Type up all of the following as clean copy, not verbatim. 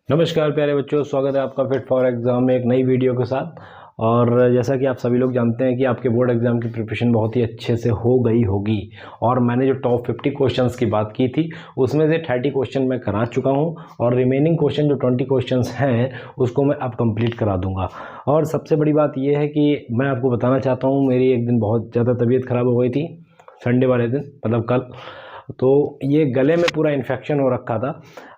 नमस्कार प्यारे बच्चों, स्वागत है आपका फिट फॉर एग्ज़ाम में एक नई वीडियो के साथ। और जैसा कि आप सभी लोग जानते हैं कि आपके बोर्ड एग्ज़ाम की प्रिपरेशन बहुत ही अच्छे से हो गई होगी। और मैंने जो टॉप 50 क्वेश्चंस की बात की थी उसमें से 30 क्वेश्चन मैं करा चुका हूं और रिमेनिंग क्वेश्चन जो 20 क्वेश्चंस हैं उसको मैं अब कंप्लीट करा दूंगा। और सबसे बड़ी बात यह है कि मैं आपको बताना चाहता हूँ, मेरी एक दिन बहुत ज़्यादा तबीयत ख़राब हो गई थी, संडे वाले दिन, मतलब कल। तो ये गले में पूरा इन्फेक्शन हो रखा था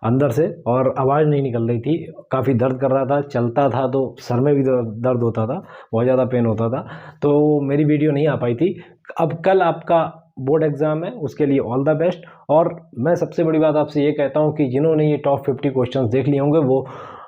अंदर से और आवाज़ नहीं निकल रही थी, काफ़ी दर्द कर रहा था, चलता था तो सर में भी दर्द होता था, बहुत ज़्यादा पेन होता था। तो मेरी वीडियो नहीं आ पाई थी। अब कल आपका बोर्ड एग्ज़ाम है, उसके लिए ऑल द बेस्ट। और मैं सबसे बड़ी बात आपसे ये कहता हूँ कि जिन्होंने ये टॉप 50 क्वेश्चन देख लिए होंगे वो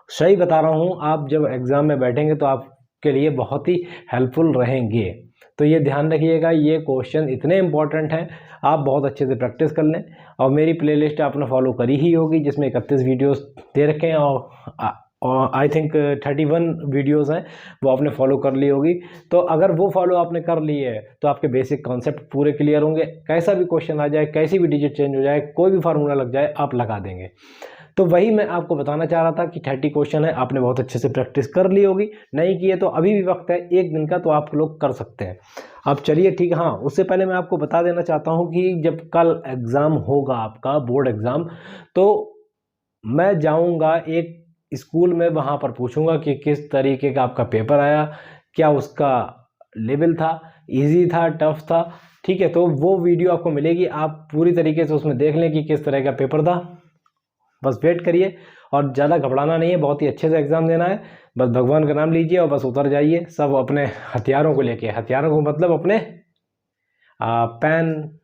सही बता रहा हूँ, आप जब एग्ज़ाम में बैठेंगे तो आपके लिए बहुत ही हेल्पफुल रहेंगे। तो ये ध्यान रखिएगा, ये क्वेश्चन इतने इंपॉर्टेंट हैं, आप बहुत अच्छे से प्रैक्टिस कर लें। और मेरी प्लेलिस्ट आपने फॉलो करी ही होगी जिसमें 31 वीडियोस दे रखे हैं और आई थिंक 31 वीडियोस हैं, वो आपने फॉलो कर ली होगी। तो अगर वो फॉलो आपने कर ली है तो आपके बेसिक कॉन्सेप्ट पूरे क्लियर होंगे। कैसा भी क्वेश्चन आ जाए, कैसी भी डिजिट चेंज हो जाए, कोई भी फार्मूला लग जाए, आप लगा देंगे। तो वही मैं आपको बताना चाह रहा था कि 30 क्वेश्चन है, आपने बहुत अच्छे से प्रैक्टिस कर ली होगी। नहीं किए तो अभी भी वक्त है, एक दिन का, तो आप लोग कर सकते हैं। अब चलिए ठीक है। हाँ, उससे पहले मैं आपको बता देना चाहता हूँ कि जब कल एग्ज़ाम होगा आपका बोर्ड एग्ज़ाम, तो मैं जाऊँगा एक स्कूल में, वहाँ पर पूछूँगा कि किस तरीके का आपका पेपर आया, क्या उसका लेवल था, इजी था, टफ था। ठीक है, तो वो वीडियो आपको मिलेगी, आप पूरी तरीके से उसमें देख लें कि किस तरह का पेपर था। बस वेट करिए और ज़्यादा घबराना नहीं है, बहुत ही अच्छे से एग्ज़ाम देना है। बस भगवान का नाम लीजिए और बस उतर जाइए, सब अपने हथियारों को लेके। हथियारों को मतलब अपने पेन,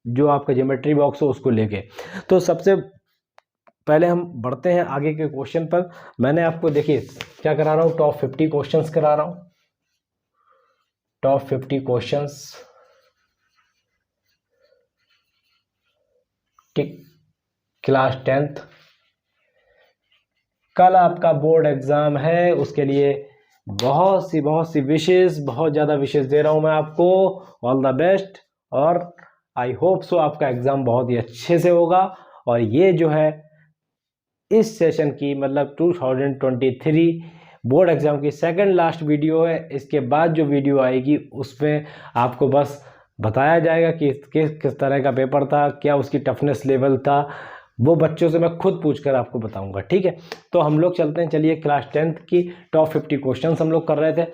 जो आपका ज्योमेट्री बॉक्स हो उसको लेके। तो सबसे पहले हम बढ़ते हैं आगे के क्वेश्चन पर। मैंने आपको देखिए क्या करा रहा हूँ, टॉप 50 क्वेश्चंस करा रहा हूँ। टॉप 50 क्वेश्चंस, ठीक, क्लास 10th। कल आपका बोर्ड एग्ज़ाम है, उसके लिए बहुत सी विशेष, बहुत ज़्यादा विशेष दे रहा हूँ मैं आपको। ऑल द बेस्ट और आई होप सो आपका एग्ज़ाम बहुत ही अच्छे से होगा। और ये जो है इस सेशन की, मतलब 2023 बोर्ड एग्ज़ाम की सेकंड लास्ट वीडियो है। इसके बाद जो वीडियो आएगी उसमें आपको बस बताया जाएगा कि किस तरह का पेपर था, क्या उसकी टफनेस लेवल था, वो बच्चों से मैं खुद पूछकर आपको बताऊंगा। ठीक है, तो हम लोग चलते हैं। चलिए, क्लास 10th की टॉप 50 क्वेश्चन हम लोग कर रहे थे,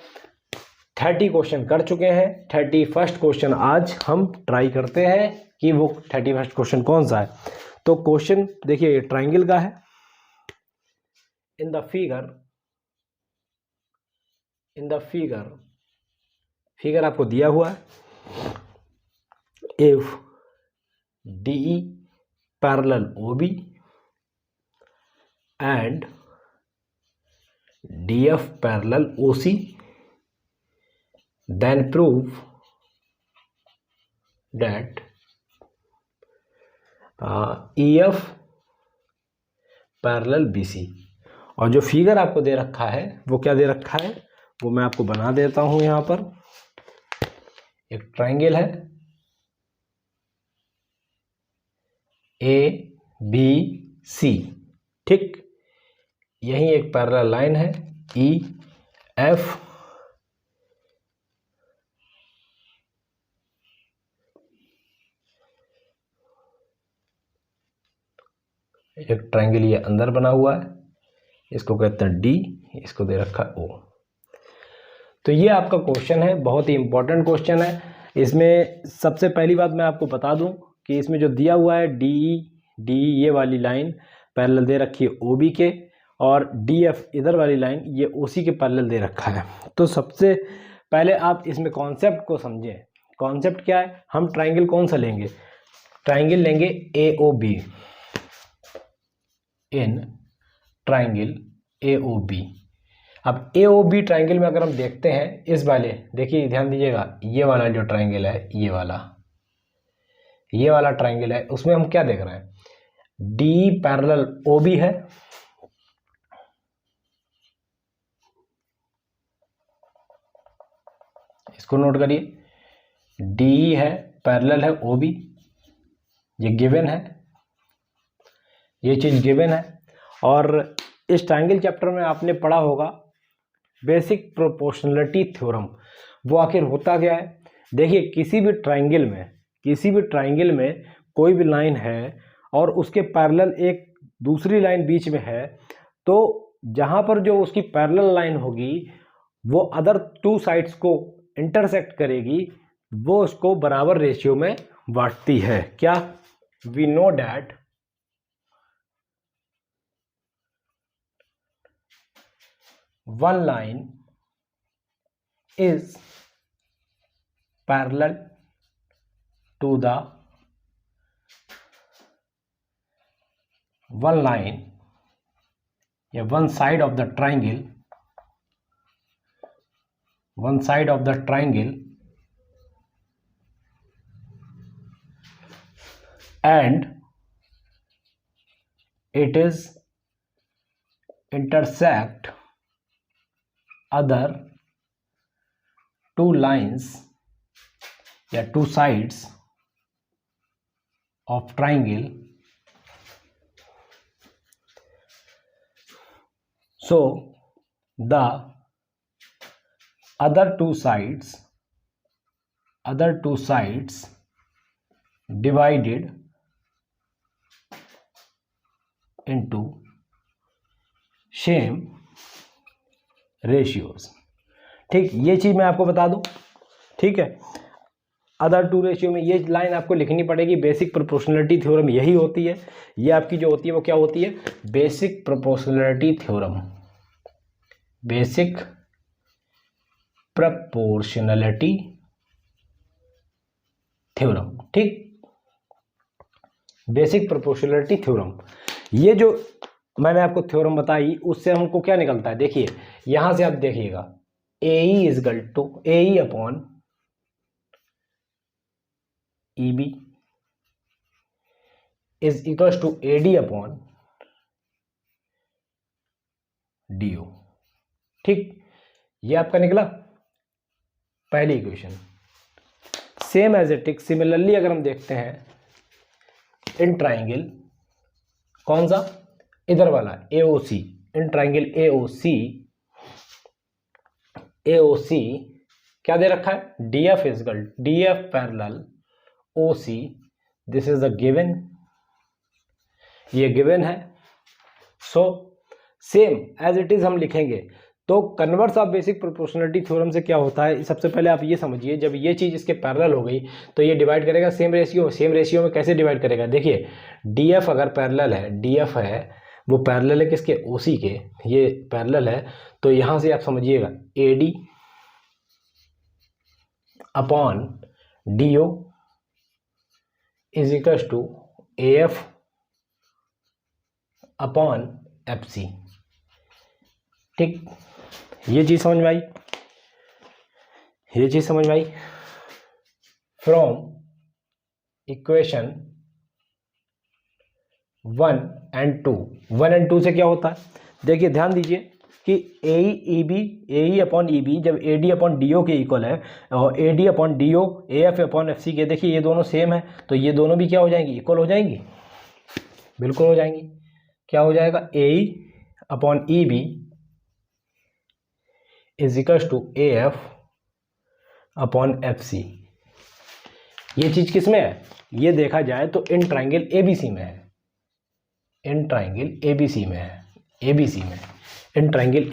30 क्वेश्चन कर चुके हैं। 31st क्वेश्चन आज हम ट्राई करते हैं कि वो 31st क्वेश्चन कौन सा है। तो क्वेश्चन देखिए, ट्राइंगल का है। इन द फिगर आपको दिया हुआ है। If DE parallel OB and DF parallel OC, then prove that EF parallel BC। और जो फिगर आपको दे रखा है वो क्या दे रखा है, वो मैं आपको बना देता हूं। यहां पर एक ट्राइंगल है ABC, ठीक, यही एक पैरेलल लाइन है EF, एक ट्राइंगल ये अंदर बना हुआ है, इसको कहते हैं D, इसको दे रखा है O। तो ये आपका क्वेश्चन है, बहुत ही इंपॉर्टेंट क्वेश्चन है। इसमें सबसे पहली बात मैं आपको बता दूं कि इसमें जो दिया हुआ है DE ये वाली लाइन पैरेलल दे रखी है OB के, और DF इधर वाली लाइन ये OC के पैरेलल दे रखा है। तो सबसे पहले आप इसमें कॉन्सेप्ट को समझें। कॉन्सेप्ट क्या है, हम ट्राइंगल कौन सा लेंगे, ट्राइंगल लेंगे AOB। इन ट्राइंगल AOB, अब AOB ट्राइंगल में अगर हम देखते हैं, इस वाले, देखिए ध्यान दीजिएगा, ये वाला जो ट्राइंगल है, ये वाला ट्राइंगल है, उसमें हम क्या देख रहे हैं, DE पैरेलल OB है, इसको नोट करिए, DE है, पैरेलल है OB, ये गिवन है, ये चीज गिवन है। और इस ट्रायंगल चैप्टर में आपने पढ़ा होगा बेसिक प्रोपोर्शनलिटी थ्योरम। वो आखिर होता क्या है? देखिए, किसी भी ट्रायंगल में कोई भी लाइन है और उसके पैरेलल एक दूसरी लाइन बीच में है, तो जहां पर जो उसकी पैरेलल लाइन होगी वो अदर टू साइड्स को इंटरसेक्ट करेगी, वो उसको बराबर रेशियो में बांटती है। क्या? We know that one line is parallel to the one line, या one side of the triangle, and it is intersect other two lines या two sides of triangle, so the other two sides divided into same ratios। ठीक, ये चीज मैं आपको बता दूं, ठीक है। अदर टू रेशियो में ये लाइन आपको लिखनी पड़ेगी। बेसिक प्रोपोर्शनलिटी थ्योरम यही होती है। ये आपकी जो होती है वो क्या होती है? Basic proportionality theorem, basic proportionality theorem. ठीक, बेसिक प्रोपोर्शनलिटी थ्योरम। ये जो मैंने आपको थ्योरम बताई उससे हमको क्या निकलता है? देखिए, यहां से आप देखिएगा, AE is equal to AE upon EB is equal to AD upon DO। ठीक, ये आपका निकला पहली equation. Same as it is similarly अगर हम देखते हैं इन ट्राइंगल, कौन सा? इधर वाला AOC, इन ट्राइंगल AOC क्या दे रखा है? DF is equal DF parallel OC, this is the given, ये गिवन है। So same as it is हम लिखेंगे। तो converse of basic proportionality theorem से क्या होता है, सबसे पहले आप ये समझिए, जब ये चीज इसके पैरेलल हो गई तो ये डिवाइड करेगा सेम रेशियो में। कैसे डिवाइड करेगा? देखिए, DF अगर पैरेलल है, DF है वो पैरेलल है किसके? OC के, ये पैरेलल है। तो यहां से आप समझिएगा AD upon DO is equal to AF upon FC। ठीक, ये चीज समझ में आई, फ्रॉम इक्वेशन 1 and 2 से क्या होता है? देखिए, ध्यान दीजिए कि AE अपॉन EB जब AD अपॉन DO के इक्वल है और AD upon DO AF upon FC के, देखिए ये दोनों सेम है तो ये दोनों भी क्या हो जाएंगी? इक्वल हो जाएंगी, बिल्कुल हो जाएंगी। क्या हो जाएगा? AE upon EB is equal to AF upon FC। ये चीज किस में है? ये देखा जाए तो इन ट्राइंगल ABC में है, इन ट्राइंगल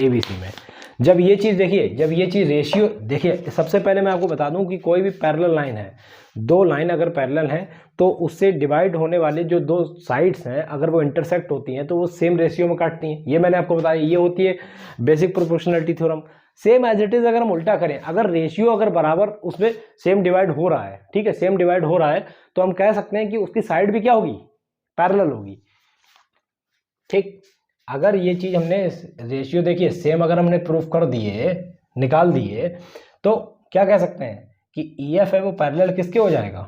ABC में। जब ये चीज देखिए, जब ये चीज रेशियो, देखिए सबसे पहले मैं आपको बता दूं कि कोई भी पैरेलल लाइन है, दो लाइन अगर पैरेलल हैं तो उससे डिवाइड होने वाले जो दो साइड्स हैं अगर वो इंटरसेक्ट होती हैं तो वो सेम रेशियो में काटती हैं। ये मैंने आपको बताया, ये होती है basic proportionality theorem. Same as it is अगर हम उल्टा करें, अगर रेशियो अगर बराबर उसमें सेम डिवाइड हो रहा है, ठीक है, सेम डिवाइड हो रहा है, तो हम कह सकते हैं कि उसकी साइड भी क्या होगी? पैरेलल होगी। ठीक, अगर ये चीज हमने रेशियो देखिए सेम अगर हमने प्रूफ कर दिए, निकाल दिए, तो क्या कह सकते हैं कि EF है वो पैरेलल किसके हो जाएगा?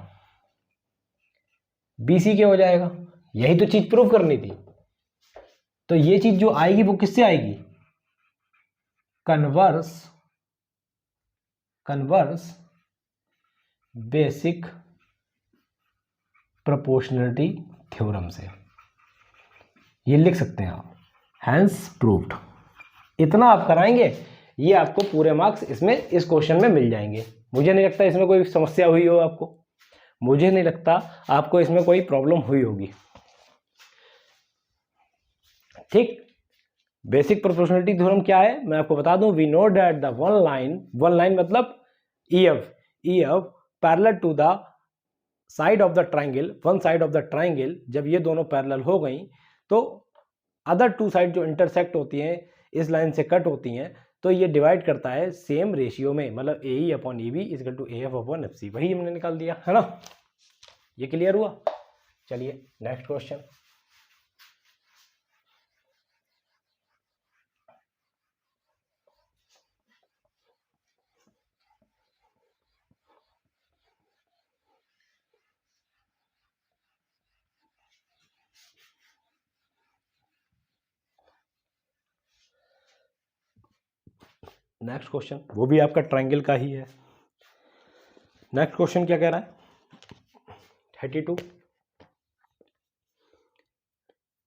BC के हो जाएगा। यही तो चीज प्रूफ करनी थी। तो ये चीज जो आएगी वो किससे आएगी? कन्वर्स बेसिक प्रोपोर्शनलिटी थ्योरम से। ये लिख सकते हैं आप, हैंस प्रूव्ड। इतना आप कराएंगे, ये आपको पूरे मार्क्स इसमें इस क्वेश्चन में मिल जाएंगे। मुझे नहीं लगता इसमें कोई समस्या हुई हो आपको, मुझे नहीं लगता आपको इसमें कोई प्रॉब्लम हुई होगी। ठीक, बेसिक प्रोपोर्शनलिटी थ्योरम क्या है मैं आपको बता दूं। We know that the one line मतलब EF parallel to the side of the triangle, one side of the triangle, जब ये दोनों पैरेलल हो गई तो अदर टू साइड जो इंटरसेक्ट होती हैं इस लाइन से कट होती हैं, तो ये डिवाइड करता है सेम रेशियो में, मतलब AE upon EB equal to AF upon FC। वही हमने निकाल दिया है ना, ये क्लियर हुआ। चलिए नेक्स्ट क्वेश्चन। नेक्स्ट क्वेश्चन वो भी आपका ट्राइंगल का ही है। नेक्स्ट क्वेश्चन क्या कह रहा है, 32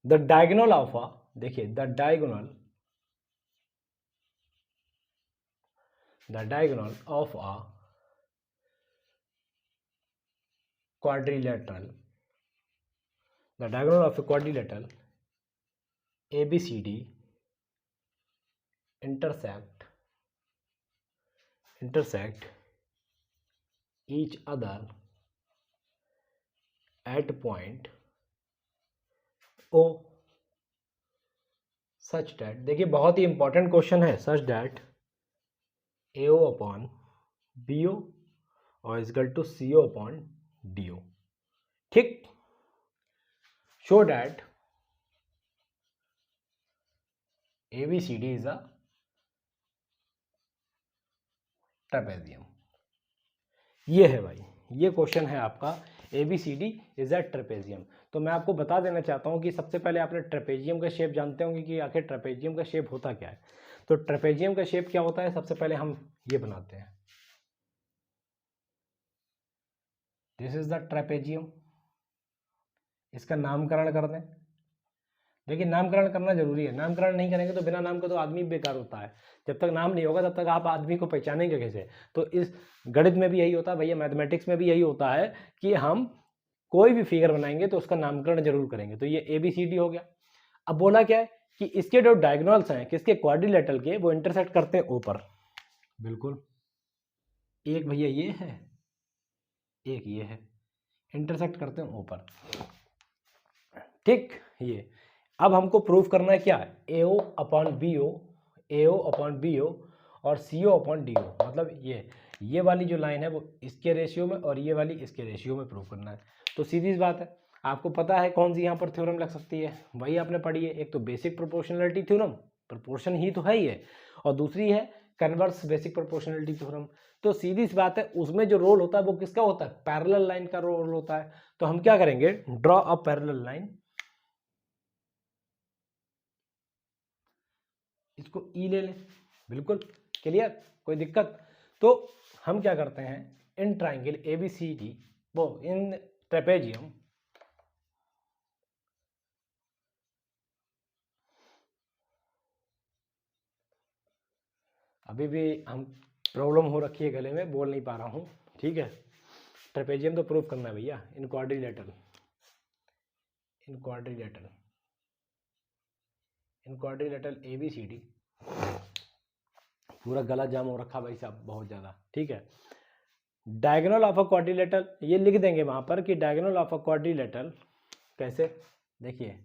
द डायगोनल ऑफ अ, देखिए the diagonal of a quadrilateral, the diagonal of a quadrilateral ABCD intersect each other at point O such that, देखिए बहुत ही इंपॉर्टेंट क्वेश्चन है, such that AO upon BO और equal to CO upon DO। ठीक, show that ABCD is a trapezium. ये है भाई, ये क्वेश्चन है आपका ABCD इज अ ट्रेपेजियम। तो मैं आपको बता देना चाहता हूँ कि सबसे पहले आपने ट्रेपेजियम का शेप जानते होंगे कि आखिर ट्रेपेजियम का शेप होता क्या है। तो ट्रेपेजियम का शेप क्या होता है, सबसे पहले हम ये बनाते हैं, दिस इज द ट्रेपेजियम। इसका नामकरण कर दें। देखिए नामकरण करना जरूरी है, नामकरण नहीं करेंगे तो बिना नाम के तो आदमी बेकार होता है। जब तक नाम नहीं होगा तब तक आप आदमी को पहचानेंगे कैसे। तो इस गणित में भी यही होता है भैया, मैथमेटिक्स में भी यही होता है कि हम कोई भी फिगर बनाएंगे तो उसका नामकरण जरूर करेंगे। तो ये ABCD हो गया। अब बोला क्या है कि इसके जो डायगोनल्स हैं किसके, क्वाड्रिलेटरल के, वो इंटरसेक्ट करते हैं ऊपर। बिल्कुल, एक भैया ये है, एक ये है, इंटरसेक्ट करते हैं ऊपर। ठीक, ये अब हमको प्रूफ करना है क्या, AO अपॉन BO और CO अपॉन DO, मतलब ये वाली जो लाइन है वो इसके रेशियो में और ये वाली इसके रेशियो में प्रूफ करना है। तो सीधी सी बात है, आपको पता है कौन सी यहाँ पर थ्योरम लग सकती है, वही आपने पढ़ी है। एक तो बेसिक प्रोपोर्शनलिटी थ्योरम, प्रोपोर्शन ही तो है ही है, और दूसरी है कन्वर्स बेसिक प्रोपोर्शनलिटी थ्योरम। तो सीधी सी बात है, उसमें जो रोल होता है वो किसका होता है, पैरेलल लाइन का रोल होता है। तो हम क्या करेंगे, ड्रॉ अ पैरेलल लाइन, इसको ई ले लें। बिल्कुल क्लियर, कोई दिक्कत। तो हम क्या करते हैं, इन ट्राइंगल ABCD, वो इन ट्रेपेजियम, अभी भी हम प्रॉब्लम हो रखी है गले में, बोल नहीं पा रहा हूँ, ठीक है। ट्रेपेजियम तो प्रूफ करना है भैया, इन क्वाड्रिलेटरल ABCD, पूरा गला जाम हो रखा भाई साहब बहुत ज़्यादा, ठीक है। डायगोनल ऑफ अ क्वाड्रिलेटरल, ये लिख देंगे वहाँ पर कि डायगोनल ऑफ अ क्वाड्रिलेटरल कैसे, देखिए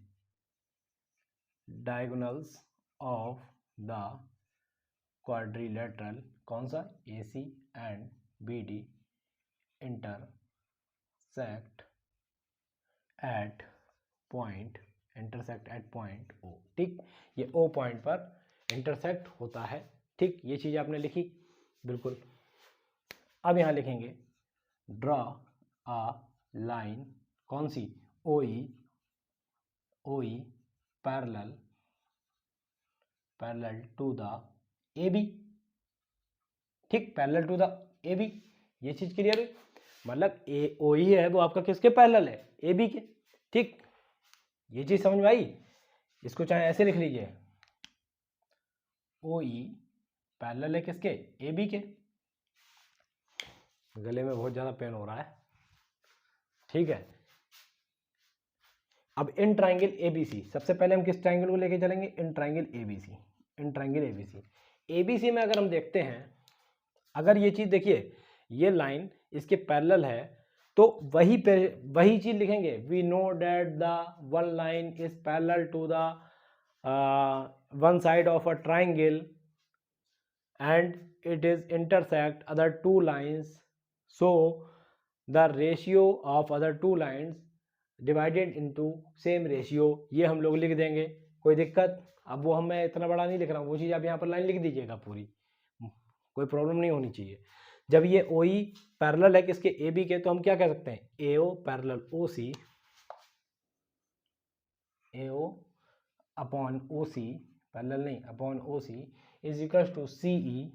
डायगोनल्स ऑफ द क्वाड्रिलेटरल, कौन सा, AC and BD intersect at point O। ठीक, ये O पॉइंट पर इंटरसेक्ट होता है। ठीक, ये चीज़ आपने लिखी, बिल्कुल। अब यहाँ लिखेंगे ड्रॉ अ लाइन, कौन सी, OE parallel to the AB। ठीक, पैरेलल टू द AB, ये चीज क्लियर है, मतलब OE है वो आपका किसके पैरेलल है, AB के। ठीक, ये चीज समझ में आई। इसको चाहे ऐसे लिख लीजिए, ओ ई पैरेलल है किसके, ए बी के। गले में बहुत ज़्यादा पेन हो रहा है, ठीक है। अब इन ट्राइंगल ए बी सी, सबसे पहले हम किस ट्राइंगल को लेके चलेंगे, in triangle A B C. In triangle A B C, A B C में अगर हम देखते हैं, अगर ये चीज़ देखिए, ये लाइन इसके पैरेलल है, तो वही चीज़ लिखेंगे, we know that the one line is parallel to the one side of a triangle and it is intersect other two lines, so the ratio of other two lines divided into same ratio, ये हम लोग लिख देंगे, कोई दिक्कत। अब वो मैं इतना बड़ा नहीं लिख रहा हूँ, वो चीज़ आप यहाँ पर लाइन लिख दीजिएगा पूरी, कोई प्रॉब्लम नहीं होनी चाहिए। जब ये ओ ई पैरेलल है किसके, ए बी के, तो हम क्या कह सकते हैं, A O parallel O C, A O upon O C, parallel नहीं upon O C, is equal to C E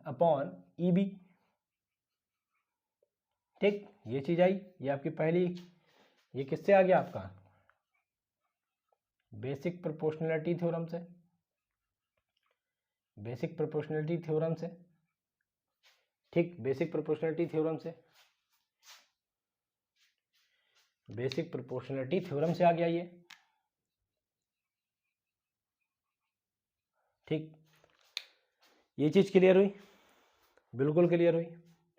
upon E B. ठीक, ये चीज आई, ये आपकी पहली, ये किससे आ गया आपका, बेसिक प्रोपोर्शनैलिटी थ्योरम से, बेसिक प्रोपोर्शनैलिटी थ्योरम से। ठीक, बेसिक प्रोपोर्शनैलिटी थ्योरम से, बेसिक प्रोपोर्शनैलिटी थ्योरम से आ गया ये। ठीक, ये चीज क्लियर हुई, बिल्कुल क्लियर हुई।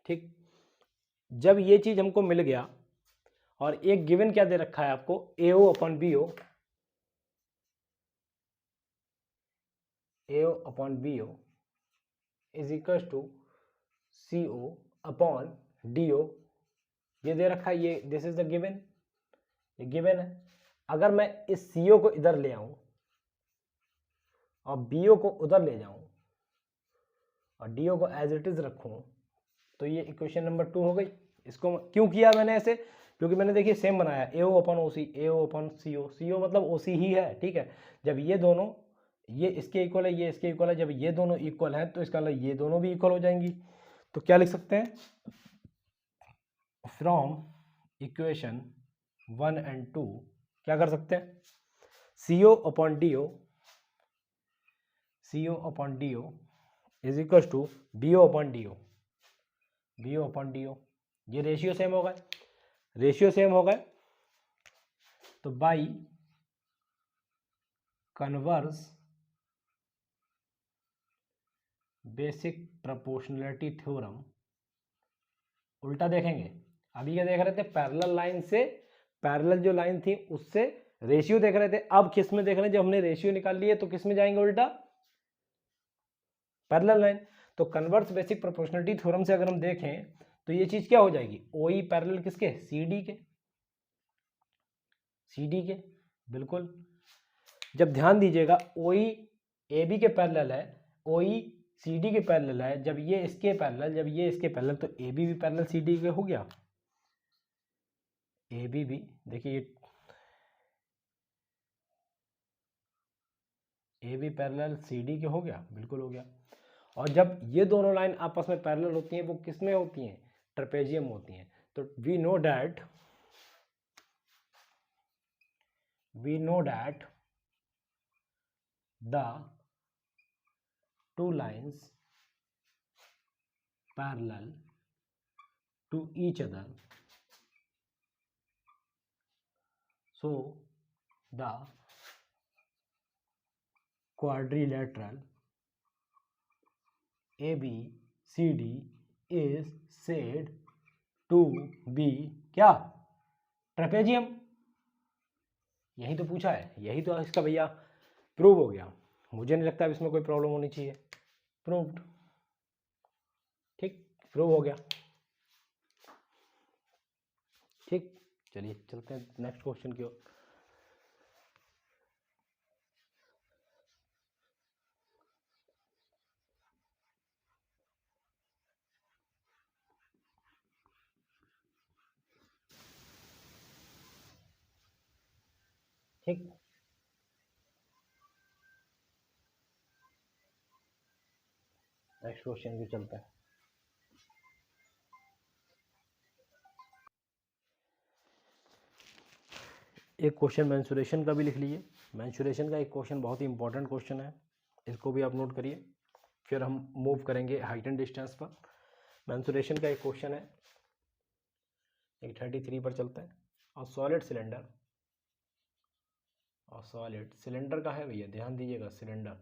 ठीक, जब ये चीज हमको मिल गया और एक गिवन क्या दे रखा है आपको, A O upon B O, A O upon B O is equal to C O upon D O, ये दे रखा है, ये दिस इज द गिवन, ये गिवन है। अगर मैं इस सी ओ को इधर ले आऊं और बी ओ को उधर ले जाऊं और डी ओ को एज इट इज रखूं, तो ये इक्वेशन नंबर 2 हो गई। इसको क्यों किया मैंने ऐसे, क्योंकि मैंने देखिए सेम बनाया, ए O upon O C, A O upon C O, C ओ मतलब ओ सी ही है, ठीक है। जब ये दोनों, ये इसके इक्वल है, ये इसके इक्वल है, जब ये दोनों इक्वल हैं तो इसका मतलब ये दोनों भी इक्वल हो जाएंगी। तो क्या लिख सकते हैं, फ्रॉम इक्वेशन 1 एंड 2 क्या कर सकते हैं, C O upon D O, C O upon D O is equal to B O upon D O, B O upon D O. ये रेशियो सेम हो गए, रेशियो सेम हो गए, तो by converse basic proportionality theorem, उल्टा देखेंगे। अभी क्या देख रहे थे, पैरेलल लाइन से, पैरेलल जो लाइन थी उससे रेशियो देख रहे थे, अब किस में देख रहे हैं, जब हमने रेशियो निकाल लिए तो किस में जाएंगे, उल्टा पैरेलल लाइन। तो कन्वर्स बेसिक प्रोपोर्शनैलिटी थ्योरम से अगर हम देखें तो ये चीज क्या हो जाएगी, ओ ई पैरेलल किसके, सी डी के, सी डी के, बिल्कुल। जब ध्यान दीजिएगा, ओ ई ए बी के पैरेलल है, ओ ई सी डी के पैरेलल है, जब ये इसके पैरेलल, जब ये इसके पैरेलल, तो ए बी भी पैरेलल सी डी के हो गया, ए बी भी, देखिए A B parallel C D के हो गया, बिल्कुल हो गया। और जब ये दोनों लाइन आपस में पैरेलल होती हैं, वो किस में होती हैं, ट्रेपेजियम होती हैं। तो we know that the two lines parallel to each other, so the quadrilateral ABCD is said to be क्या, ट्रेपेजियम। यही तो पूछा है, यही तो इसका भैया प्रूव हो गया, मुझे नहीं लगता अब इसमें कोई प्रॉब्लम होनी चाहिए, प्रूव्ड। ठीक, प्रूव हो गया। ठीक, चलिए चलते हैं नेक्स्ट क्वेश्चन की ओर। ठीक, नेक्स्ट क्वेश्चन की चलता है। एक क्वेश्चन मेंसुरेशन का भी लिख लीजिए। मेंसुरेशन का एक क्वेश्चन बहुत ही इंपॉर्टेंट क्वेश्चन है, इसको भी आप नोट करिए। फिर हम मूव करेंगे हाइट एंड डिस्टेंस पर। मेंसुरेशन का एक क्वेश्चन है, एक 33 पर चलता है। और सॉलिड सिलेंडर, और सॉलिड सिलेंडर का है भैया, ध्यान दीजिएगा, सिलेंडर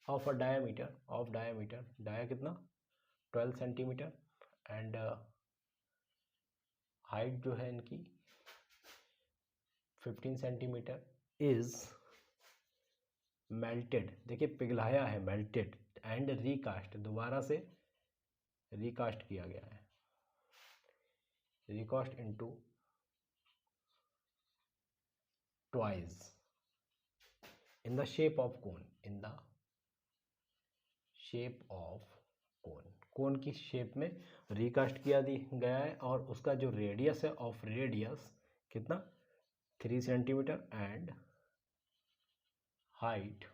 ऑफ डायामीटर, डाया कितना 12 सेंटीमीटर, एंड हाइट जो है इनकी 15 सेंटीमीटर, इज मेल्टेड, देखिए पिघलाया है, मेल्टेड एंड रिकास्ट, दोबारा से रिकास्ट किया गया है, recast into twice in the shape of cone, in the shape of cone, cone की शेप में रिकास्ट किया गया है। और उसका जो रेडियस है, ऑफ रेडियस कितना 3 centimetre and height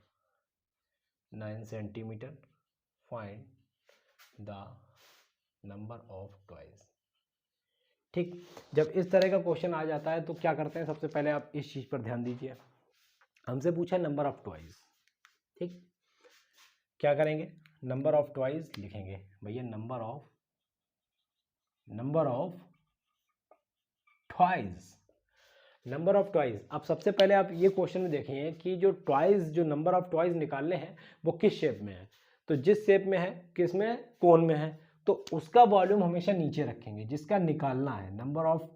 9 centimetre, find the number of twice. ठीक, जब इस तरह का क्वेश्चन आ जाता है तो क्या करते हैं, सबसे पहले आप इस चीज़ पर ध्यान दीजिए। हमसे पूछा नंबर ऑफ ट्वाइस, ठीक, क्या करेंगे, नंबर ऑफ ट्वाइस लिखेंगे भैया, number of twice, number of twice. अब सबसे पहले आप ये क्वेश्चन में देखिए कि जो ट्वाइस, जो नंबर ऑफ ट्वाइस निकालने हैं वो किस शेप में है। तो जिस शेप में है, किस में, कोन में है, तो उसका वॉल्यूम हमेशा नीचे रखेंगे, जिसका निकालना है। नंबर ऑफ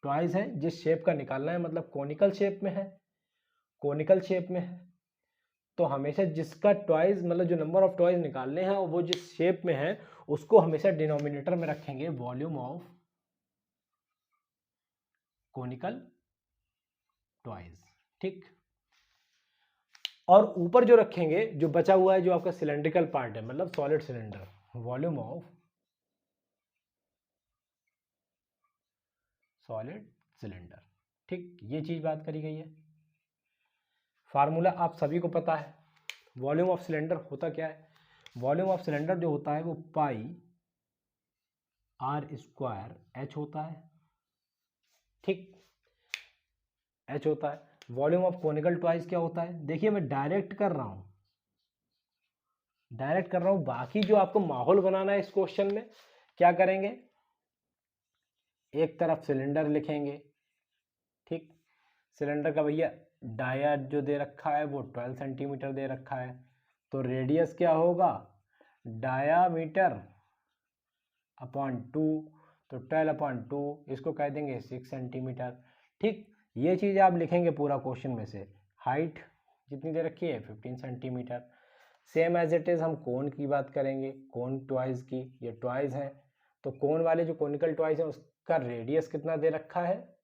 ट्वाइस है, जिस शेप का निकालना है, मतलब कोनिकल शेप में है, कोनिकल शेप में है, तो हमेशा जिसका ट्वाइस, मतलब जो नंबर ऑफ ट्वाइस निकालने हैं वो जिस शेप में है, उसको हमेशा डिनोमिनेटर में रखेंगे वॉल्यूम ऑफ कोनिकल ट्वाइस, ठीक। और ऊपर जो रखेंगे, जो बचा हुआ है, जो आपका सिलेंड्रिकल पार्ट है, मतलब solid cylinder, volume of solid cylinder, ठीक। ये चीज बात करी गई है। फार्मूला आप सभी को पता है, वॉल्यूम ऑफ सिलेंडर होता क्या है, वॉल्यूम ऑफ सिलेंडर जो होता है वो पाई आर स्क्वायर एच होता है, ठीक, एच होता है। वॉल्यूम ऑफ कोनिकल ट्वाइस क्या होता है, देखिए मैं डायरेक्ट कर रहा हूं, बाकी जो आपको माहौल बनाना है इस क्वेश्चन में, क्या करेंगे, एक तरफ सिलेंडर लिखेंगे, ठीक, सिलेंडर का भैया डाया जो दे रखा है वो 12 सेंटीमीटर दे रखा है, तो रेडियस क्या होगा, डायामीटर अपॉन 2, तो 12/2, इसको कह देंगे 6 सेंटीमीटर, ठीक। ये चीज़ आप लिखेंगे पूरा क्वेश्चन में से। हाइट जितनी दे रखी है 15 centimetre. Same as it is हम कोन की बात करेंगे, कोन ट्वाइस की, ये ट्वाइस है, तो कोन वाले जो कोनिकल ट्वाइस है उसका रेडियस कितना दे रखा है,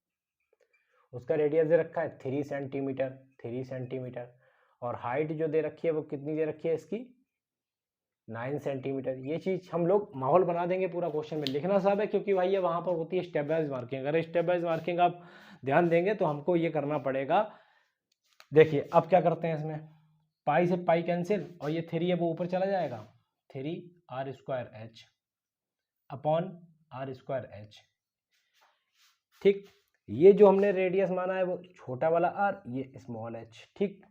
उसका रेडियस दे रखा है 3 सेंटीमीटर, 3 सेंटीमीटर। और हाइट जो दे रखी है वो कितनी दे रखी है इसकी 9 सेंटीमीटर। ये चीज़ हम लोग माहौल बना देंगे पूरा क्वेश्चन में, लिखना सब है, क्योंकि भाई ये वहाँ पर होती है स्टेप वाइज मार्किंग। अगर स्टेप वाइज मार्किंग आप ध्यान देंगे तो हमको ये करना पड़ेगा। देखिए अब क्या करते हैं, इसमें पाई से पाई कैंसिल, और ये 3 है वो ऊपर चला जाएगा, 3r² अपॉन r², ठीक। ये जो हमने रेडियस माना है वो छोटा वाला r, ये स्मॉल h, ठीक।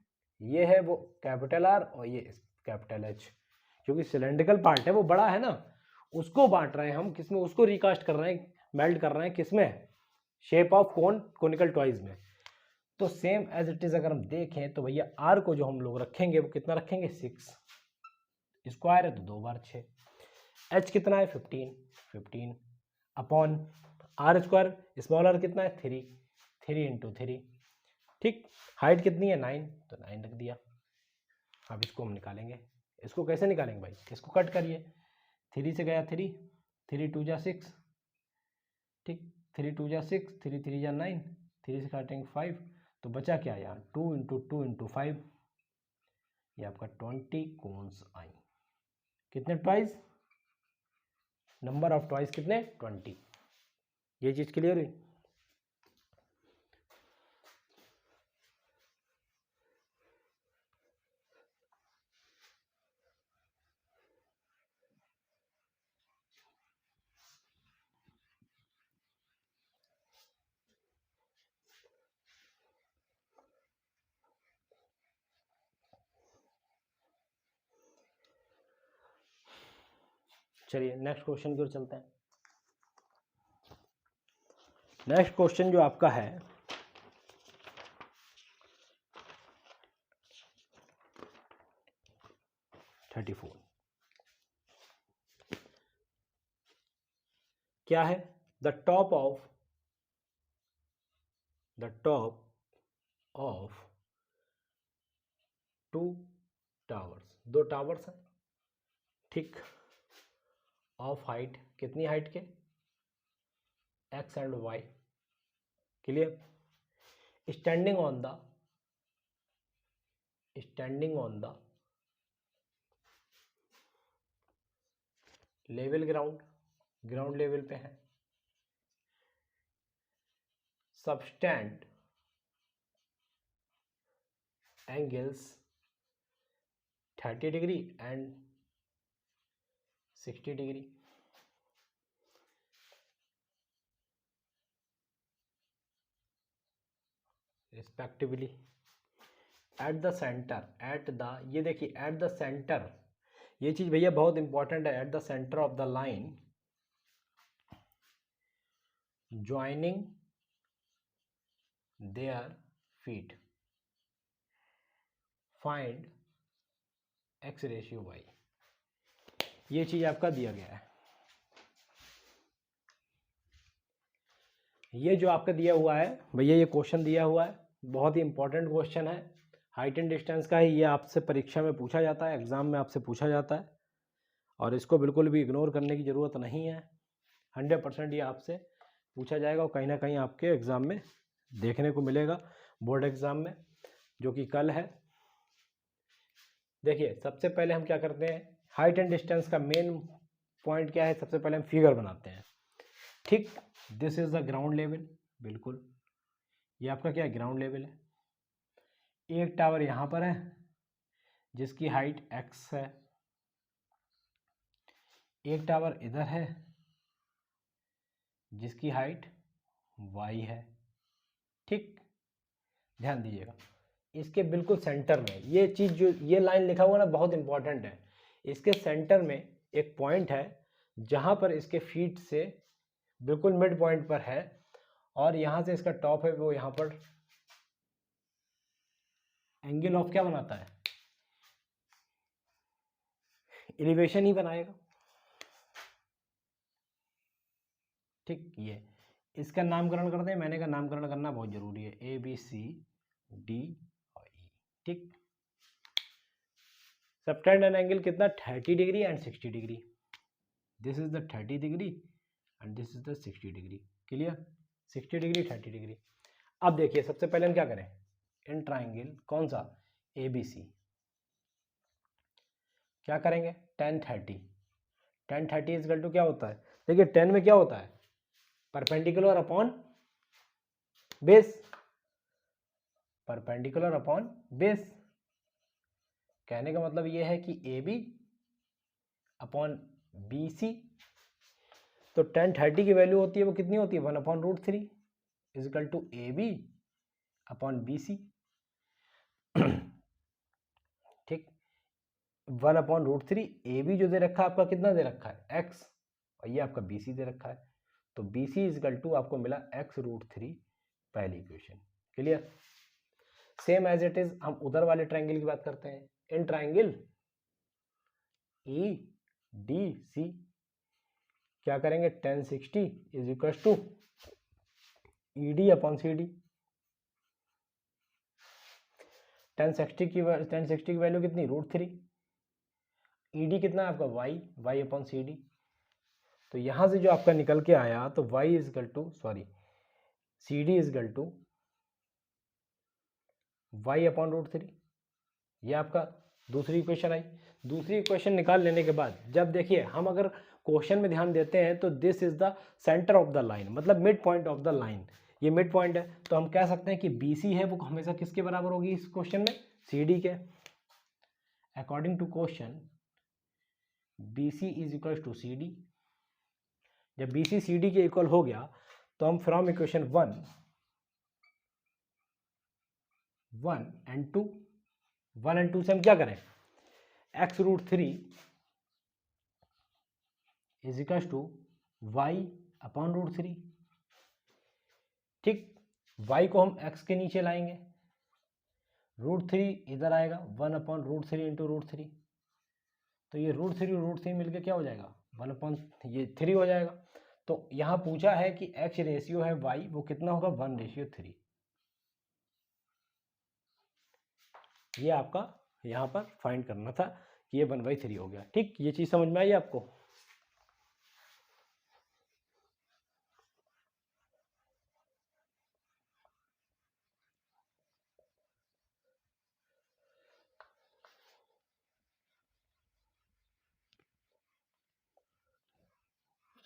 ये है वो कैपिटल R और ये कैपिटल H, क्योंकि सिलेंड्रिकल पार्ट है वो बड़ा है ना, उसको बांट रहे हैं हम किसमें, उसको रिकास्ट कर रहे हैं, मेल्ट कर रहे हैं किसमें, शेप ऑफ कोनिकल ट्वाइस में। तो सेम एज इट इज अगर हम देखें तो भैया R को जो हम लोग रखेंगे वो कितना रखेंगे 6, स्क्वायर है तो 2 बार 6, H कितना है 15 अपॉन r², स्मॉल r कितना है 3 इंटू 3, ठीक। हाइट कितनी है 9, तो 9 रख दिया। अब इसको हम निकालेंगे, इसको कैसे निकालेंगे भाई, इसको कट करिए, 3 से गया 3, 3 2 जा 6, ठीक, 3 2 जा 6, 3 3 जा 9, 3 से काटेंगे 5, तो बचा क्या यहाँ 2 इंटू 2 इंटू 5, ये आपका 20 कोन्स आई। कितने ट्वाइस, नंबर ऑफ ट्वाइस कितने 20। ये चीज़ क्लियर हुई। चलिए नेक्स्ट क्वेश्चन की ओर चलते हैं। नेक्स्ट क्वेश्चन जो आपका है 34, क्या है? The top of 2 towers, 2 towers हैं, ठीक, ऑफ हाइट, कितनी हाइट के? X and y, clear. Standing on the level ground level पे है। Subtend angles 30 degree and 60 degree. Respectively at the centre, ये देखिए एट द सेंटर, ये चीज भैया बहुत इंपॉर्टेंट है। At the centre of the line joining their feet find x ratio y, ये चीज आपका दिया गया है। ये जो आपका दिया हुआ है भैया, ये क्वेश्चन दिया हुआ है, बहुत ही इंपॉर्टेंट क्वेश्चन है, हाइट एंड डिस्टेंस का ही। ये आपसे परीक्षा में पूछा जाता है, एग्जाम में आपसे पूछा जाता है, और इसको बिल्कुल भी इग्नोर करने की ज़रूरत नहीं है। 100% ये आपसे पूछा जाएगा और कहीं ना कहीं आपके एग्ज़ाम में देखने को मिलेगा, बोर्ड एग्ज़ाम में, जो कि कल है। देखिए सबसे पहले हम क्या करते हैं, हाइट एंड डिस्टेंस का मेन पॉइंट क्या है, सबसे पहले हम फिगर बनाते हैं, ठीक। This is the ground level, बिल्कुल ये आपका क्या है, ग्राउंड लेवल है। एक टावर यहाँ पर है जिसकी हाइट x है, एक टावर इधर है जिसकी हाइट y है, ठीक। ध्यान दीजिएगा, इसके बिल्कुल सेंटर में ये चीज, जो ये लाइन लिखा हुआ ना, बहुत इंपॉर्टेंट है। इसके सेंटर में एक पॉइंट है जहां पर इसके फीट से बिल्कुल मिड पॉइंट पर है, और यहां से इसका टॉप है वो यहां पर एंगल ऑफ क्या बनाता है, एलिवेशन ही बनाएगा, ठीक। ये इसका नामकरण करते हैं, मैंने का नामकरण करना बहुत जरूरी है, ABCD और E, ठीक। सबटेंड एन एंगल कितना, 30 degree and 60 degree. This is the 30 degree and this is the 60 degree, clear. 60 degree 30 degree. अब देखिए सबसे पहले हम क्या करें, इन ट्राइंगल कौन सा, ABC, क्या करेंगे, tan 30 इज इक्वल टू क्या होता है, देखिए 10 में क्या होता है, perpendicular upon base, perpendicular upon base. कहने का मतलब ये है कि AB अपॉन BC, तो tan 30 की वैल्यू होती है वो कितनी होती है, 1/√3 is equal to AB upon BC, ठीक। 1/√3, AB जो दे रखा है आपका कितना दे रखा है, x, और ये आपका BC दे रखा है, तो BC इज इक्वल टू आपको मिला x√3, पहली equation, clear. Same as it is हम उधर वाले ट्रायंगल की बात करते हैं, इन ट्रायंगल EDC क्या करेंगे, tan 60 is equal to ED upon CD। tan 60 की वैल्यू कितनी, √3, ED कितना है आपका y अपॉन CD। तो यहां से जो आपका निकल के आया, तो y is equal to, sorry, CD is equal to y upon √3, ये आपका दूसरी इक्वेशन आई। दूसरी इक्वेशन निकाल लेने के बाद, जब देखिए हम अगर क्वेश्चन में ध्यान देते हैं, तो this is the centre of the line, मतलब mid point of the line, ये मिड पॉइंट है, तो हम कह सकते हैं कि BC है वो हमेशा किसके बराबर होगी इस क्वेश्चन में, CD के। According to question BC is equal to CD। जब BC CD के इक्वल हो गया, तो हम फ्रॉम इक्वेशन 1 एंड 2 से हम क्या करें, x√3 is equal to y upon root three. ठीक, y को हम x के नीचे लाएंगे, रूट थ्री इधर आएगा, 1/√3 इंटू रूट थ्री, तो ये रूट थ्री मिलके क्या हो जाएगा, 1/3 हो जाएगा। तो यहाँ पूछा है कि x रेशियो है y, वो कितना होगा, 1:3। ये आपका यहाँ पर फाइंड करना था कि ये 1/3 हो गया। ठीक, ये चीज़ समझ में आई आपको।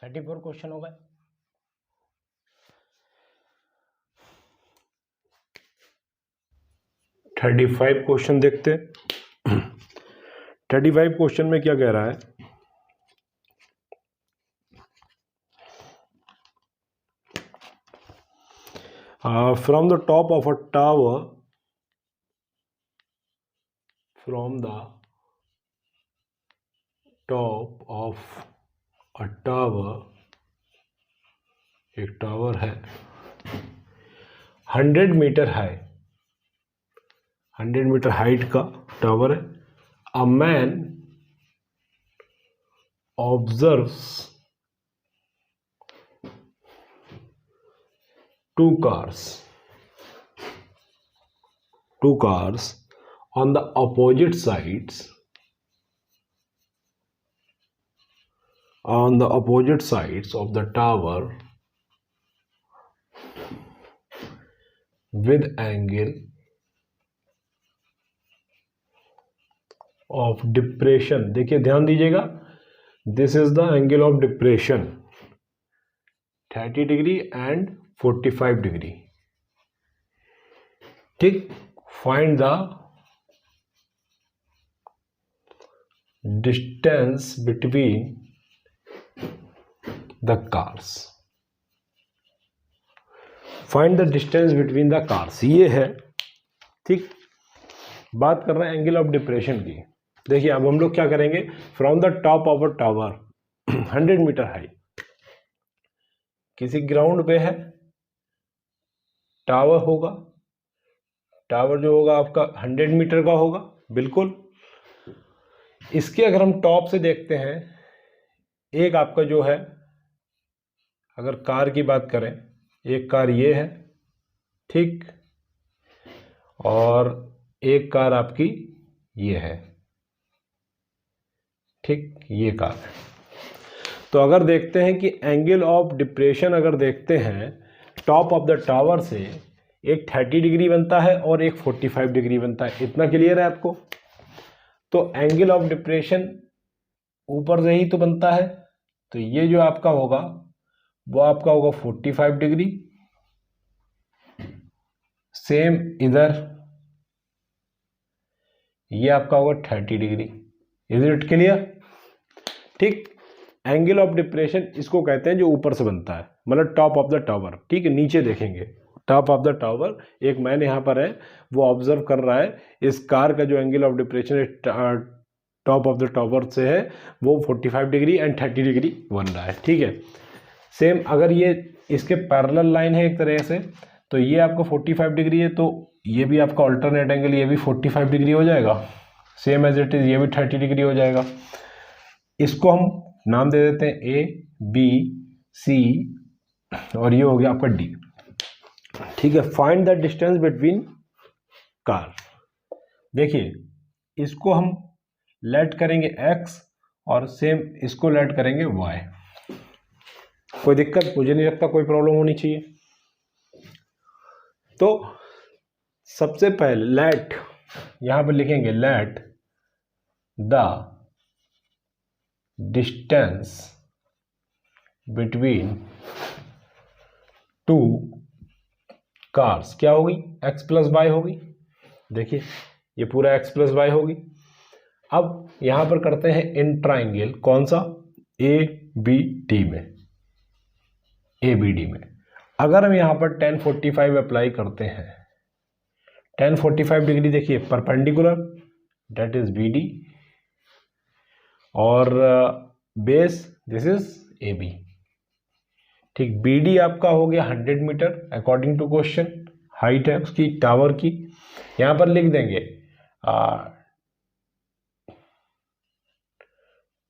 तो 34 क्वेश्चन हो गए। थर्टी फाइव क्वेश्चन देखते हैं। 35 क्वेश्चन में क्या कह रहा है, from the top of a tower, from the top of a tower, एक टावर है 100 मीटर हाई, 100 मीटर हाइट का टावर है। A man observes two cars on the opposite sides, of the tower with angle of depression। देखिए ध्यान दीजिएगा, this is the angle of depression 30 degree and 45 degree. ठीक, find the distance between the cars, find the distance between the cars, ये है। ठीक, बात कर रहे हैं एंगल ऑफ डिप्रेशन की। देखिए अब हम लोग क्या करेंगे, from the top of a tower 100 metre high, किसी ग्राउंड पे है, टावर होगा, टावर जो होगा आपका 100 मीटर का होगा, बिल्कुल। इसके अगर हम टॉप से देखते हैं, एक आपका जो है, अगर कार की बात करें, एक कार ये है, ठीक, और एक कार आपकी ये है, ठीक, ये कार है। तो अगर देखते हैं कि एंगल ऑफ डिप्रेशन अगर देखते हैं टॉप ऑफ द टावर से, एक 30 डिग्री बनता है और एक 45 डिग्री बनता है। इतना क्लियर है आपको। तो एंगल ऑफ डिप्रेशन ऊपर से ही तो बनता है, तो ये जो आपका होगा वो आपका होगा 45 डिग्री, सेम इधर ये आपका होगा 30 डिग्री। Is it clear? ठीक, एंगल ऑफ डिप्रेशन इसको कहते हैं जो ऊपर से बनता है, मतलब टॉप ऑफ द टावर। ठीक है, नीचे देखेंगे टॉप ऑफ द टावर, एक मैन यहाँ पर है, वो ऑब्जर्व कर रहा है इस कार का जो angle of depression top of the tower से है वो 45 डिग्री एंड 30 डिग्री बन रहा है। ठीक है, सेम अगर ये इसके पैरेलल लाइन है एक तरह से, तो ये आपका 45 डिग्री है, तो ये भी आपका अल्टरनेट एंगल, ये भी 45 डिग्री हो जाएगा, सेम एज इट इज, ये भी 30 डिग्री हो जाएगा। इसको हम नाम दे देते हैं ए, बी, सी, और ये हो गया आपका डी। ठीक है, find the distance between car. देखिए इसको हम लेट करेंगे x और सेम इसको लेट करेंगे y। कोई दिक्कत मुझे नहीं लगता, कोई प्रॉब्लम होनी चाहिए। तो सबसे पहले लेट, यहां पर लिखेंगे let the distance between two cars क्या होगी, x प्लस वाई होगी। देखिए ये पूरा x प्लस वाई होगी। अब यहां पर करते हैं इन ट्राइंगल, कौन सा, ए बी डी में, ए बी डी में। अगर हम यहां पर tan 45 अप्लाई करते हैं, tan 45 डिग्री देखिए perpendicular, that is B D, और base this is A B. ठीक, बी डी आपका हो गया 100 metre according to question, height है उसकी टावर की। यहाँ पर लिख देंगे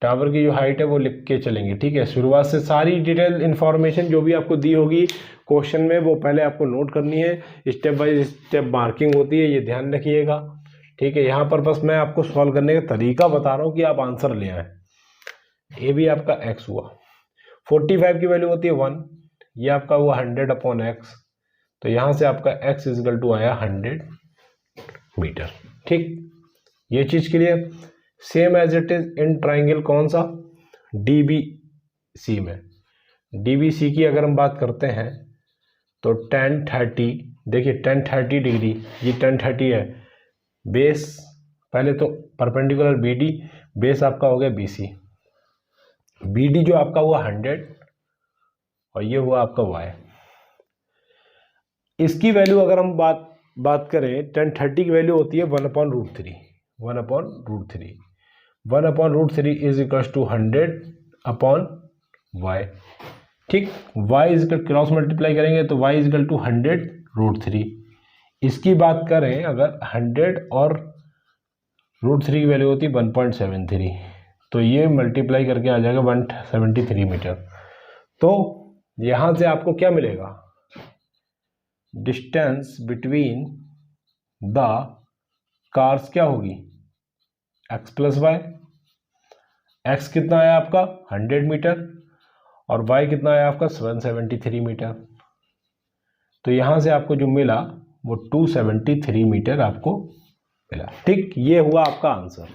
टावर की जो हाइट है वो लिख के चलेंगे। ठीक है, शुरुआत से सारी डिटेल इंफॉर्मेशन जो भी आपको दी होगी क्वेश्चन में वो पहले आपको नोट करनी है, स्टेप बाय स्टेप मार्किंग होती है, ये ध्यान रखिएगा। ठीक है, यहाँ पर बस मैं आपको सॉल्व करने का तरीका बता रहा हूँ कि आप आंसर ले आए। ए भी आपका x हुआ, 45 की वैल्यू होती है 1, ये आपका हुआ 100/x, तो यहाँ से आपका x इजकल टू आया 100 मीटर। ठीक, ये चीज clear. Same as it is in triangle कौन सा, DBC में। DBC की अगर हम बात करते हैं तो 1030, देखिए 1030 डिग्री, ये 1030 है। बेस पहले तो परपेंडिकुलर BD, बेस आपका हो गया BC। BD जो आपका हुआ 100 और ये हुआ आपका y। इसकी वैल्यू अगर हम बात करें, 1030 की वैल्यू होती है 1/√3, 1/√3, 1/√3 इज इक्वल टू 100/y। ठीक, y is equal cross multiply करेंगे तो y इज इक्वल टू 100√3। इसकी बात करें अगर 100 और √3 की वैल्यू होती है 1.73, तो ये मल्टीप्लाई करके आ जाएगा 173 मीटर। तो यहां से आपको क्या मिलेगा, डिस्टेंस बिटवीन द कार्स क्या होगी, x प्लस वाई। x कितना आया आपका 100 मीटर और y कितना आया आपका 173 मीटर। तो यहां से आपको जो मिला वो 273 मीटर आपको मिला। ठीक, ये हुआ आपका आंसर।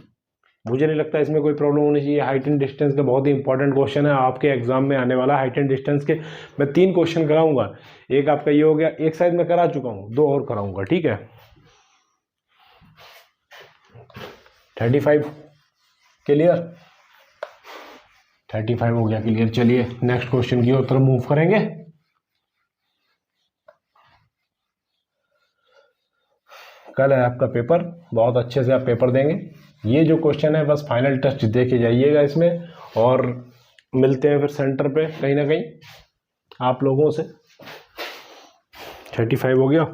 मुझे नहीं लगता इसमें कोई प्रॉब्लम होनी चाहिए। हाइट एंड डिस्टेंस का बहुत ही इंपॉर्टेंट क्वेश्चन है आपके एग्जाम में आने वाला। हाइट एंड डिस्टेंस के मैं 3 क्वेश्चन कराऊंगा, एक आपका ये हो गया, एक साइड में करा चुका हूं, 2 और कराऊंगा। ठीक है, 35 क्लियर, 35 हो गया क्लियर। चलिए नेक्स्ट क्वेश्चन की ओर तरफ मूव करेंगे। कल है आपका पेपर, बहुत अच्छे से आप पेपर देंगे। ये जो क्वेश्चन है बस फाइनल टेस्ट दे के जाइएगा इसमें, और मिलते हैं फिर सेंटर पे कहीं ना कहीं आप लोगों से। 35 हो गया,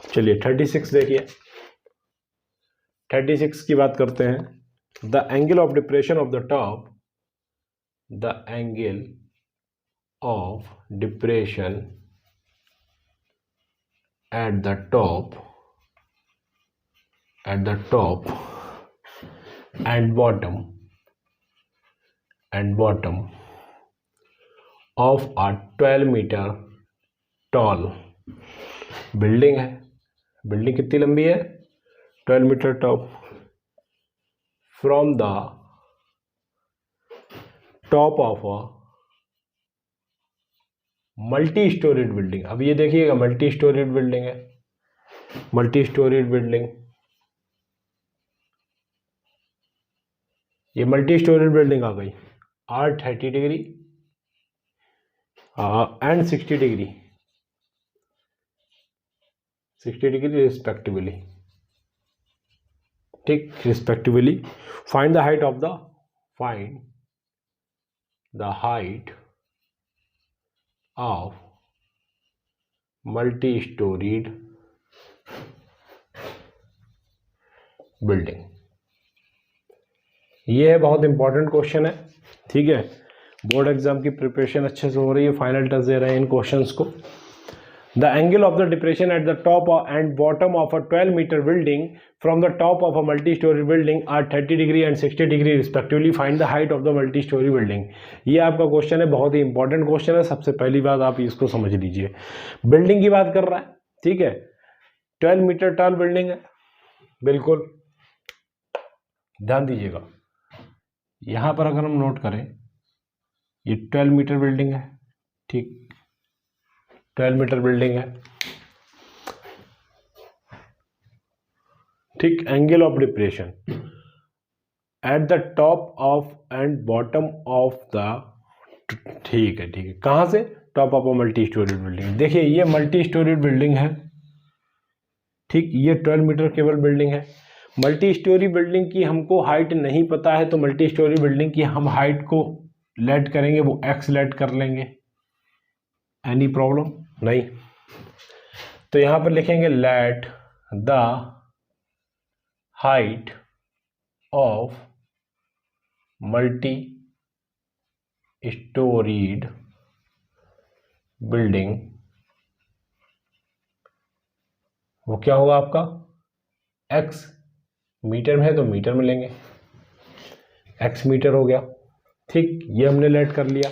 चलिए 36 देखिए। 36 की बात करते हैं। The angle of depression of the top, the angle of depression at the top and bottom of a 12 meter tall building है। बिल्डिंग कितनी लंबी है, 12 metre top, from the top of a multi storied building. अब ये देखिएगा multi storied building है, multi storied building, ये multi storied building आ गई। R 30 degree and 60 degree, 60 degree respectively. ठीक, respectively. Find the height of of multi-storied building. ये है बहुत इंपॉर्टेंट क्वेश्चन है। ठीक है, बोर्ड एग्जाम की प्रिपरेशन अच्छे से हो रही है, फाइनल टेस्ट दे रहे हैं इन क्वेश्चंस को। The angle of the depression at the top and bottom of a 12 metre building from the top of a multi storey building are 30 degree and 60 degree respectively. Find the height of the multi storey building. ये आपका question है, बहुत ही important question है। सबसे पहली बात आप इसको समझ लीजिए, बिल्डिंग की बात कर रहा है। ठीक है, 12 मीटर टॉल बिल्डिंग है, बिल्कुल ध्यान दीजिएगा। यहां पर अगर हम नोट करें, ये 12 मीटर बिल्डिंग है। ठीक, 12 मीटर बिल्डिंग है। ठीक, angle of depression at the top of and bottom of the, ठीक है कहां से, top of a multi storied building. देखिए ये मल्टी स्टोरीड बिल्डिंग है। ठीक, ये 12 मीटर केवल बिल्डिंग है। मल्टी स्टोरी बिल्डिंग की हमको हाइट नहीं पता है, तो मल्टी स्टोरी बिल्डिंग की हम हाइट को लेट करेंगे, वो एक्स लेट कर लेंगे। एनी प्रॉब्लम नहीं। तो यहाँ पर लिखेंगे let the height of multi storied building, वो क्या होगा आपका, एक्स मीटर में है तो मीटर में लेंगे, एक्स मीटर हो गया। ठीक, ये हमने लेट कर लिया।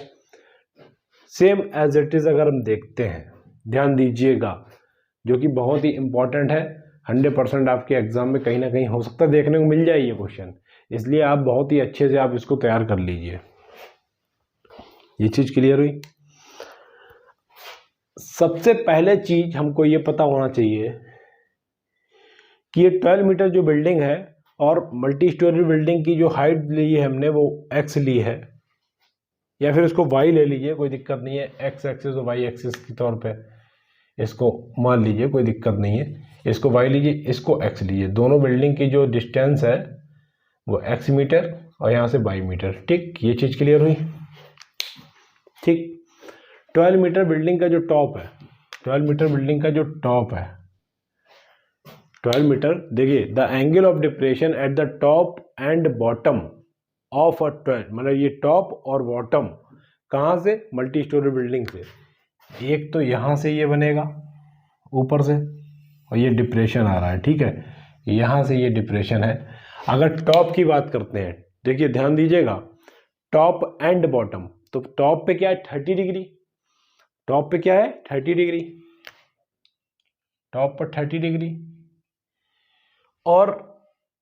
सेम एज इट इज अगर हम देखते हैं, ध्यान दीजिएगा, जो कि बहुत ही इंपॉर्टेंट है, 100% आपके एग्जाम में कहीं ना कहीं हो सकता है देखने को मिल जाए ये क्वेश्चन, इसलिए आप बहुत ही अच्छे से आप इसको तैयार कर लीजिए। ये चीज क्लियर हुई। सबसे पहले चीज हमको ये पता होना चाहिए कि ये 12 मीटर जो बिल्डिंग है और मल्टी स्टोरी बिल्डिंग की जो हाइट ली है हमने वो एक्स ली है, या फिर इसको वाई ले लीजिए, कोई दिक्कत नहीं है, एक्स एक्सिस और वाई एक्सिस के तौर पे इसको मान लीजिए, कोई दिक्कत नहीं है। इसको वाई लीजिए, इसको एक्स लीजिए, दोनों बिल्डिंग की जो डिस्टेंस है वो एक्स मीटर और यहाँ से वाई मीटर। ठीक, ये चीज़ क्लियर हुई। ठीक, 12 मीटर बिल्डिंग का जो टॉप है, 12 मीटर बिल्डिंग का जो टॉप है, 12 मीटर, देखिए the angle of depression at the top and bottom of a 12, मतलब ये टॉप और बॉटम कहाँ से, मल्टी स्टोरी बिल्डिंग से। एक तो यहाँ से ये बनेगा ऊपर से, और ये डिप्रेशन आ रहा है, ठीक है, यहाँ से ये डिप्रेशन है। अगर टॉप की बात करते हैं, देखिए ध्यान दीजिएगा, टॉप एंड बॉटम, तो टॉप पे क्या है 30 डिग्री, टॉप पे क्या है 30 डिग्री, टॉप पर 30 डिग्री, और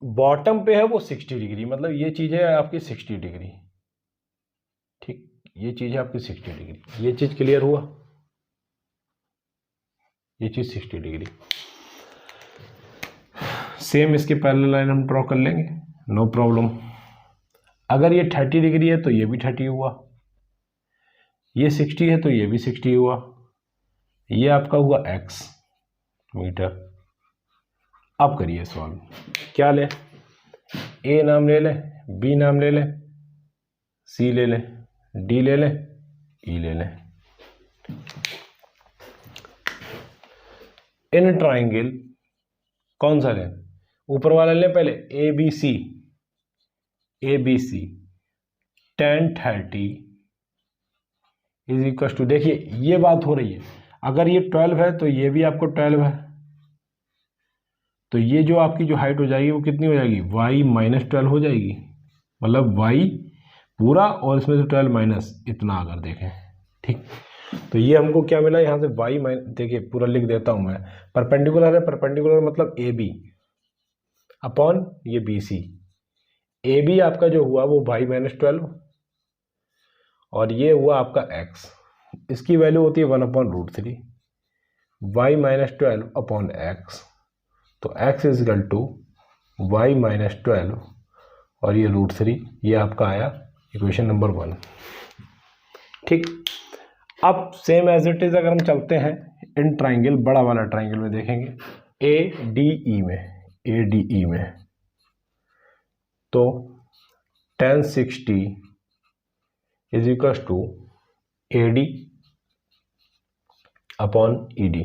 बॉटम पे है वो 60 डिग्री, मतलब ये चीज़ है आपकी 60 डिग्री। ठीक, ये चीज़ है आपकी 60 डिग्री। ये चीज़ क्लियर हुआ, ये चीज़ 60 डिग्री। सेम इसके पैरेलल लाइन हम ड्रॉ कर लेंगे, नो प्रॉब्लम। अगर ये 30 डिग्री है तो ये भी 30 हुआ, ये 60 है तो ये भी 60 हुआ, ये आपका हुआ x मीटर। अब करिए सॉल्व, क्या ले, a नाम ले लें, b नाम ले लें, c ले लें, d ले लें, e ले लें। इन ट्राइंगल कौन सा लें, ऊपर वाला लें पहले, ABC, ABC tan 30 is equal to, देखिए ये बात हो रही है, अगर ये 12 है तो ये भी आपको 12 है, तो ये जो आपकी जो हाइट हो जाएगी वो कितनी हो जाएगी, y माइनस 12 हो जाएगी, मतलब y पूरा और इसमें से 12 माइनस इतना अगर देखें। ठीक, तो ये हमको क्या मिला यहाँ से y माइनस, देखिए पूरा लिख देता हूँ मैं, परपेंडिकुलर है, परपेंडिकुलर मतलब AB अपॉन ये BC, AB आपका जो हुआ वो y माइनस 12 और ये हुआ आपका x, इसकी वैल्यू होती है 1/√3, y माइनस 12 अपॉन x, तो x is equal to y minus 12 और ये √3, ये आपका आया इक्वेशन नंबर 1। ठीक, अब सेम एज इट इज अगर हम चलते हैं इन ट्राइंगल, बड़ा वाला ट्राइंगल में देखेंगे ADE में, ADE में, तो tan 60 is equal to AD upon ED।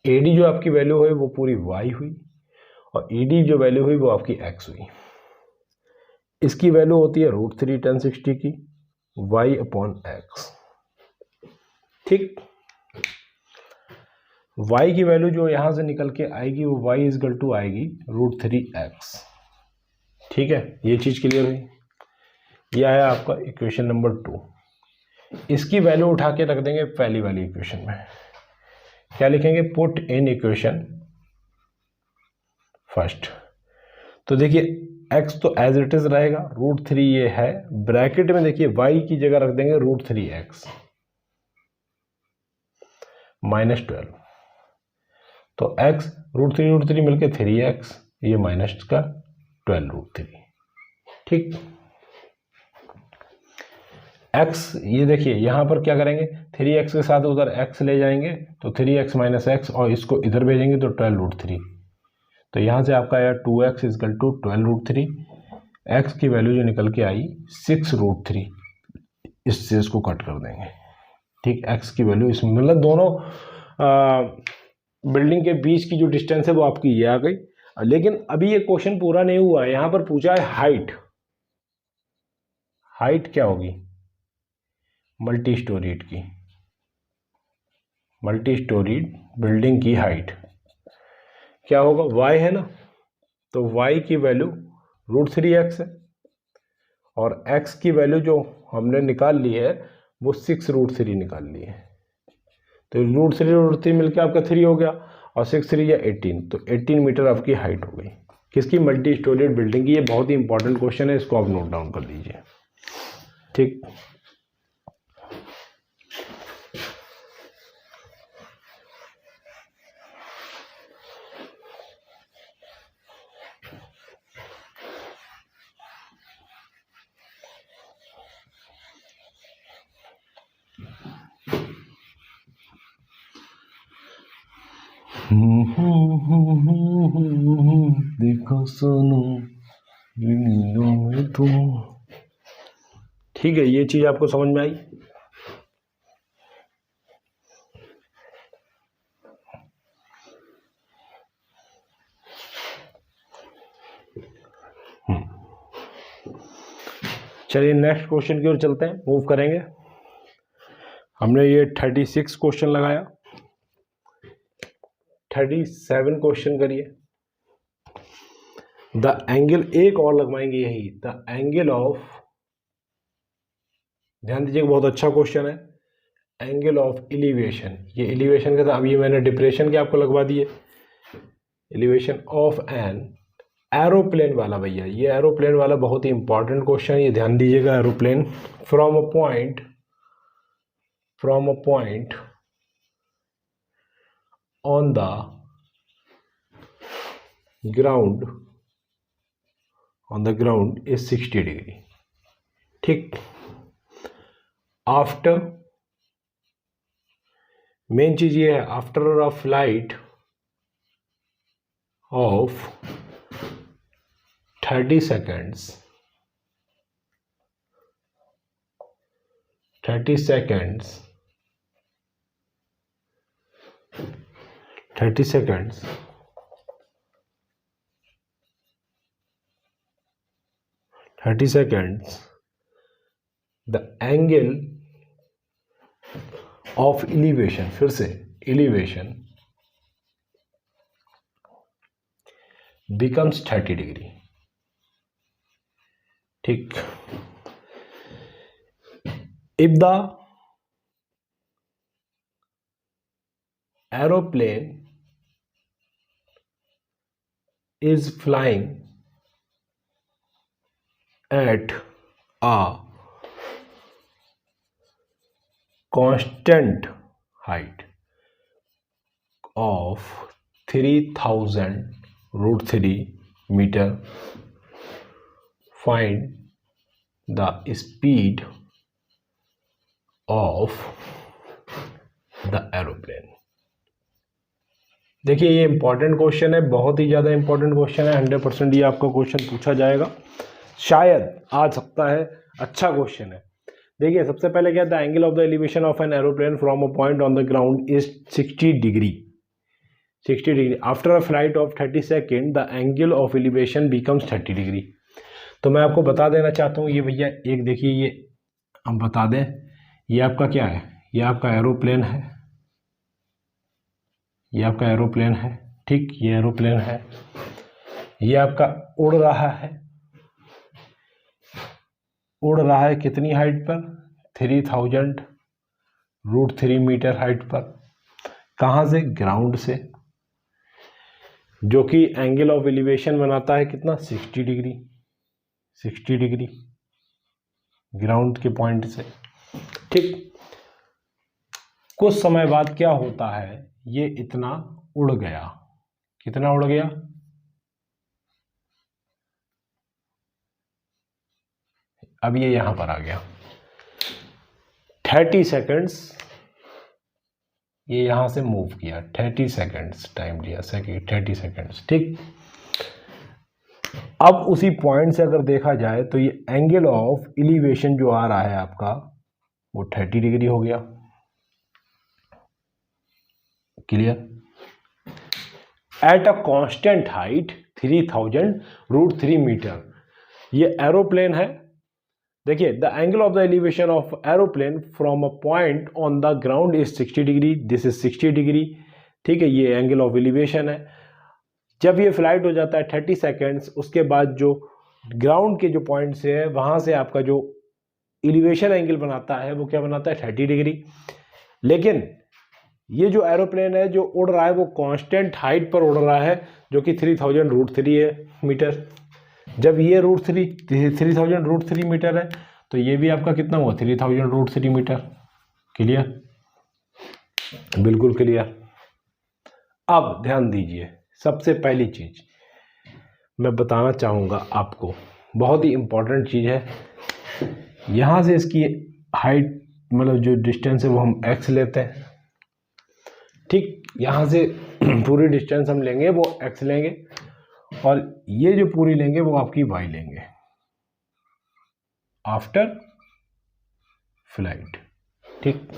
AD जो आपकी वैल्यू है वो पूरी y हुई और ED जो वैल्यू हुई वो आपकी x हुई। इसकी वैल्यू होती है √3 tan 60 की, y अपॉन x। ठीक, y की वैल्यू जो यहां से निकल के आएगी वो y इज इक्वल टू आएगी √3x। ठीक है, ये चीज क्लियर हुई। ये आया आपका इक्वेशन नंबर 2। इसकी वैल्यू उठा के रख देंगे पहली वाली इक्वेशन में, क्या लिखेंगे, पुट इन इक्वेशन फर्स्ट। तो देखिए x तो एज इट इज रहेगा, √3 ये है, ब्रैकेट में देखिए y की जगह रख देंगे √3x माइनस 12, तो x √3 मिलके 3x, ये माइनस का 12√3। ठीक, x ये देखिए यहाँ पर क्या करेंगे, 3x के साथ उधर x ले जाएंगे तो 3x माइनस x और इसको इधर भेजेंगे तो 12√3, तो यहाँ से आपका आया 2x इजकल टू 12√3, x की वैल्यू जो निकल के आई 6√3, इससे इसको कट कर देंगे। ठीक, x की वैल्यू इसमें मतलब दोनों बिल्डिंग के बीच की जो डिस्टेंस है वो आपकी ये आ गई। लेकिन अभी ये क्वेश्चन पूरा नहीं हुआ है, यहाँ पर पूछा है हाइट। हाइट क्या होगी मल्टी स्टोरीड की, मल्टी स्टोरीड बिल्डिंग की हाइट क्या होगा, y है ना, तो y की वैल्यू √3x है और x की वैल्यू जो हमने निकाल ली है वो 6√3 निकाल ली है। तो √3 मिलकर आपका 3 हो गया और 6 3 या 18, तो 18 मीटर आपकी हाइट हो गई किसकी, मल्टी स्टोरीड बिल्डिंग की। ये बहुत ही इंपॉर्टेंट क्वेश्चन है, इसको आप नोट डाउन कर लीजिए। ठीक, देखो सोनू में तुम। ठीक है, ये चीज आपको समझ में आई। चलिए नेक्स्ट क्वेश्चन की ओर चलते हैं, मूव करेंगे। हमने ये 36 क्वेश्चन लगाया, 37 क्वेश्चन करिए। द एंगल, एक और लगवाएंगे यही, द एंगल ऑफ, ध्यान दीजिए बहुत अच्छा क्वेश्चन है, एंगल ऑफ एलिवेशन। ये एलिवेशन का था, अब ये मैंने डिप्रेशन के आपको लगवा दिए। एलिवेशन ऑफ एन एरोप्लेन वाला, भैया ये एरोप्लेन वाला बहुत ही इंपॉर्टेंट क्वेश्चन है, ये ध्यान दीजिएगा। Aeroplane from a point on the ground is 60 degree. ठीक, आफ्टर, मेन चीज ये है, after a flight of 30 seconds, 30 seconds, 30 seconds, the angle of elevation, फिर से elevation becomes 30 डिग्री। ठीक, if the aeroplane is flying at a constant height of 3000√3 meter, find the speed of the aeroplane। देखिए ये important question है, बहुत ही ज़्यादा important question है, 100% ये आपका क्वेश्चन पूछा जाएगा, शायद आ सकता है, अच्छा क्वेश्चन है। देखिए सबसे पहले क्या था, angle of the elevation of an aeroplane from a point on the ground is 60 degree. 60 degree after a flight of 30 second the angle of elevation becomes 30 degree. तो मैं आपको बता देना चाहता हूँ, ये भैया एक देखिए, ये हम बता दें, ये आपका क्या है, ये आपका एरोप्लेन है, ये आपका एरोप्लेन है। ठीक, ये एरोप्लेन है, ये आपका उड़ रहा है कितनी हाइट पर, 3000√3 मीटर हाइट पर। कहाँ से, ग्राउंड से, जो कि एंगल ऑफ एलिवेशन बनाता है कितना, 60 डिग्री। 60 डिग्री ग्राउंड के पॉइंट से। ठीक, कुछ समय बाद क्या होता है, ये इतना उड़ गया, कितना उड़ गया, अब ये यहां पर आ गया 30 सेकंड्स, ये यहां से मूव किया, 30 सेकंड्स टाइम लिया, 30 सेकंड्स। ठीक, अब उसी पॉइंट से अगर देखा जाए तो ये एंगल ऑफ एलिवेशन जो आ रहा है आपका वो 30 डिग्री हो गया। Clear? At a constant height 3000√3 metre. ये एरोप्लेन है। देखिए, the angle of the elevation of aeroplane from a point on the ground is 60 degree, this is 60 degree. ठीक है, ये एंगल ऑफ एलिवेशन है। जब ये फ्लाइट हो जाता है 30 सेकेंड्स, उसके बाद जो ग्राउंड के जो पॉइंट से है वहां से आपका जो एलिवेशन एंगल बनाता है वो क्या बनाता है, 30 डिग्री। लेकिन ये जो एरोप्लेन है जो उड़ रहा है वो कांस्टेंट हाइट पर उड़ रहा है जो कि 3000√3 है मीटर। जब ये √3 मीटर है तो ये भी आपका कितना हुआ, 3000√3 मीटर। क्लियर? बिल्कुल क्लियर। अब ध्यान दीजिए, सबसे पहली चीज मैं बताना चाहूँगा आपको, बहुत ही इंपॉर्टेंट चीज़ है। यहाँ से इसकी हाइट मतलब जो डिस्टेंस है वो हम x लेते हैं। ठीक, यहाँ से पूरी डिस्टेंस हम लेंगे वो x लेंगे और ये जो पूरी लेंगे वो आपकी y लेंगे आफ्टर फ्लाइट। ठीक,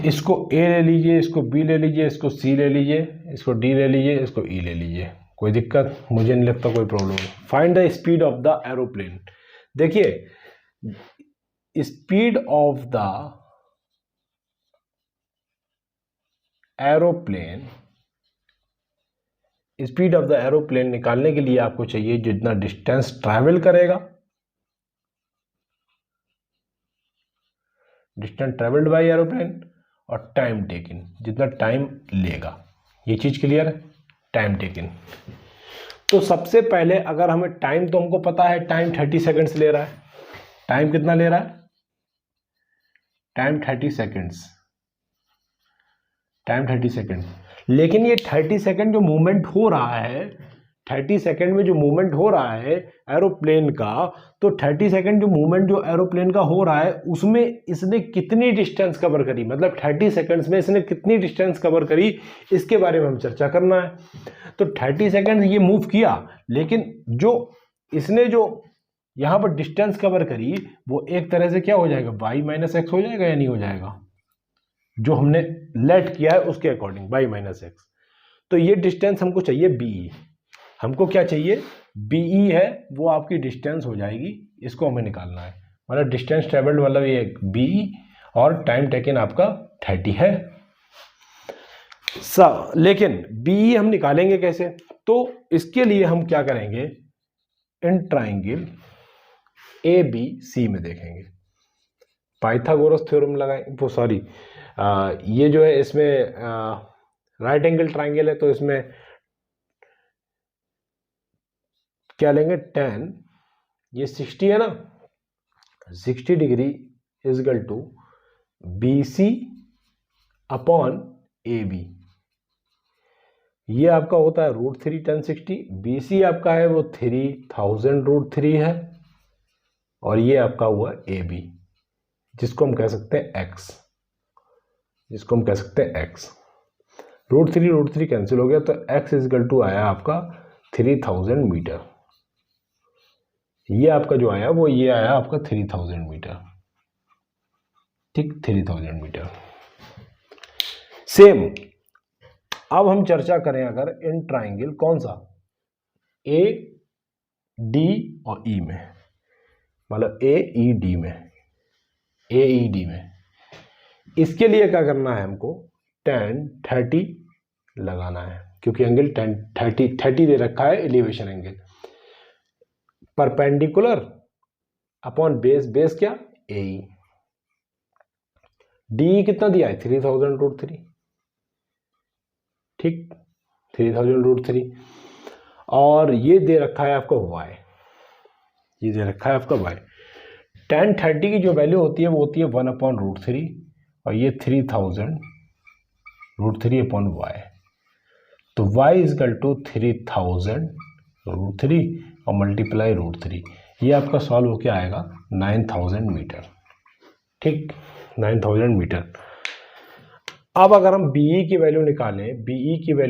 इसको A ले लीजिए, इसको B ले लीजिए, इसको C ले लीजिए, इसको D ले लीजिए, इसको E ले लीजिए, कोई दिक्कत मुझे नहीं लगता, कोई problem. Find the speed of the aeroplane. देखिए, speed of the aeroplane, speed of the aeroplane निकालने के लिए आपको चाहिए जितना डिस्टेंस ट्रैवल करेगा, डिस्टेंस ट्रेवल्ड बाय एरोप्लेन, और टाइम टेकन, जितना टाइम लेगा। ये चीज क्लियर है? Time taken. तो सबसे पहले अगर हमें टाइम, तो हमको पता है टाइम 30 सेकंड्स ले रहा है। टाइम कितना ले रहा है? Time 30 seconds, time 30 second. लेकिन ये 30 सेकंड जो मूवमेंट हो रहा है, 30 सेकंड में जो मूवमेंट हो रहा है एरोप्लेन का, तो 30 सेकंड जो मूवमेंट जो एरोप्लेन का हो रहा है उसमें इसने कितनी डिस्टेंस कवर करी, मतलब 30 सेकंड्स में इसने कितनी डिस्टेंस कवर करी, इसके बारे में हम चर्चा करना है। तो 30 सेकंड ये मूव किया, लेकिन जो इसने जो यहाँ पर डिस्टेंस कवर करी वो एक तरह से क्या हो जाएगा, y - x हो जाएगा या नहीं हो जाएगा, जो हमने लेट किया है उसके अकॉर्डिंग y - x। तो ये डिस्टेंस हमको चाहिए BE। हमको क्या चाहिए, BE है, वो आपकी डिस्टेंस हो जाएगी, इसको हमें निकालना है। मतलब डिस्टेंस ट्रेवल्ड मतलब ये BE और टाइम टेकन आपका 30 है। लेकिन BE हम निकालेंगे कैसे? तो इसके लिए हम क्या करेंगे, इन ट्राइंगल ABC में देखेंगे, पाइथागोरस थ्योरम लगाएंगे। वो सॉरी, ये जो है इसमें राइट एंगल ट्राइंगल है, तो इसमें क्या लेंगे, tan, ये 60 है ना, 60 degree is equal to BC upon AB। ये आपका होता है √3 tan 60। BC आपका है वो 3000√3 है, और ये आपका हुआ AB, जिसको हम कह सकते हैं x, जिसको हम कह सकते हैं x। √3 कैंसिल हो गया, तो x इज इक्वल टू आया आपका 3000 मीटर। ये आपका जो आया वो ये आया आपका 3000 मीटर। ठीक, 3000 मीटर। सेम अब हम चर्चा करें अगर इन ट्राइंगल कौन सा, A, D और E में, मतलब AED में, AED में, इसके लिए क्या करना है, हमको tan 30 लगाना है, क्योंकि एंगल 30 दे रखा है elevation angle. Perpendicular upon base, base क्या, AE। DE कितना दिया है, 3000√3। ठीक, 3000√3, और ये दे रखा है आपका y, ये दे रखा है आपका y। tan 30 की जो वैल्यू होती है वो होती है 1/√3, और ये 3000√3 अपॉन y। तो y इज इक्वल टू 3000√3 और मल्टीप्लाई √3, ये आपका सॉल्व होकर आएगा 9000 मीटर। ठीक, 9000 मीटर। अब अगर हम बीई की वैल्यू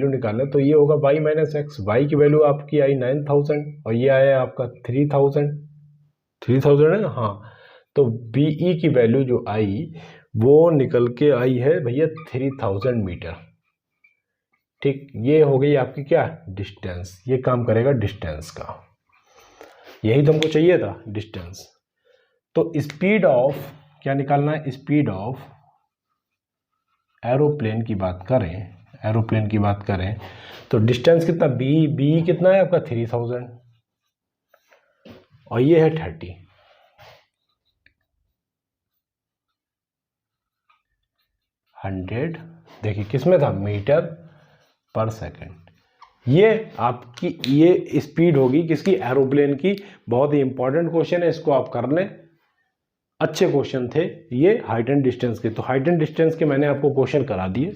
निकालें तो ये होगा y माइनस एक्स। वाई की वैल्यू आपकी आई 9000 और ये आया आपका 3000 है ना। हाँ, तो बीई की वैल्यू जो आई वो निकल के आई है भैया 3000 मीटर। ठीक, ये हो गई आपकी क्या डिस्टेंस। ये काम करेगा डिस्टेंस का, यही तो हमको चाहिए था, डिस्टेंस। तो स्पीड ऑफ क्या निकालना है, स्पीड ऑफ एरोप्लेन की बात करें तो डिस्टेंस कितना, बी कितना है आपका 3000 और ये है 30। 100 देखिए किस में था, मीटर पर सेकंड। ये आपकी ये स्पीड होगी किसकी, एरोप्लेन की। बहुत ही इंपॉर्टेंट क्वेश्चन है, इसको आप कर लें, अच्छे क्वेश्चन थे ये हाइट एंड डिस्टेंस के। तो हाइट एंड डिस्टेंस के मैंने आपको क्वेश्चन करा दिए।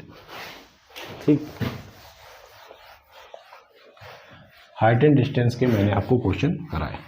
ठीक, हाइट एंड डिस्टेंस के मैंने आपको क्वेश्चन कराए।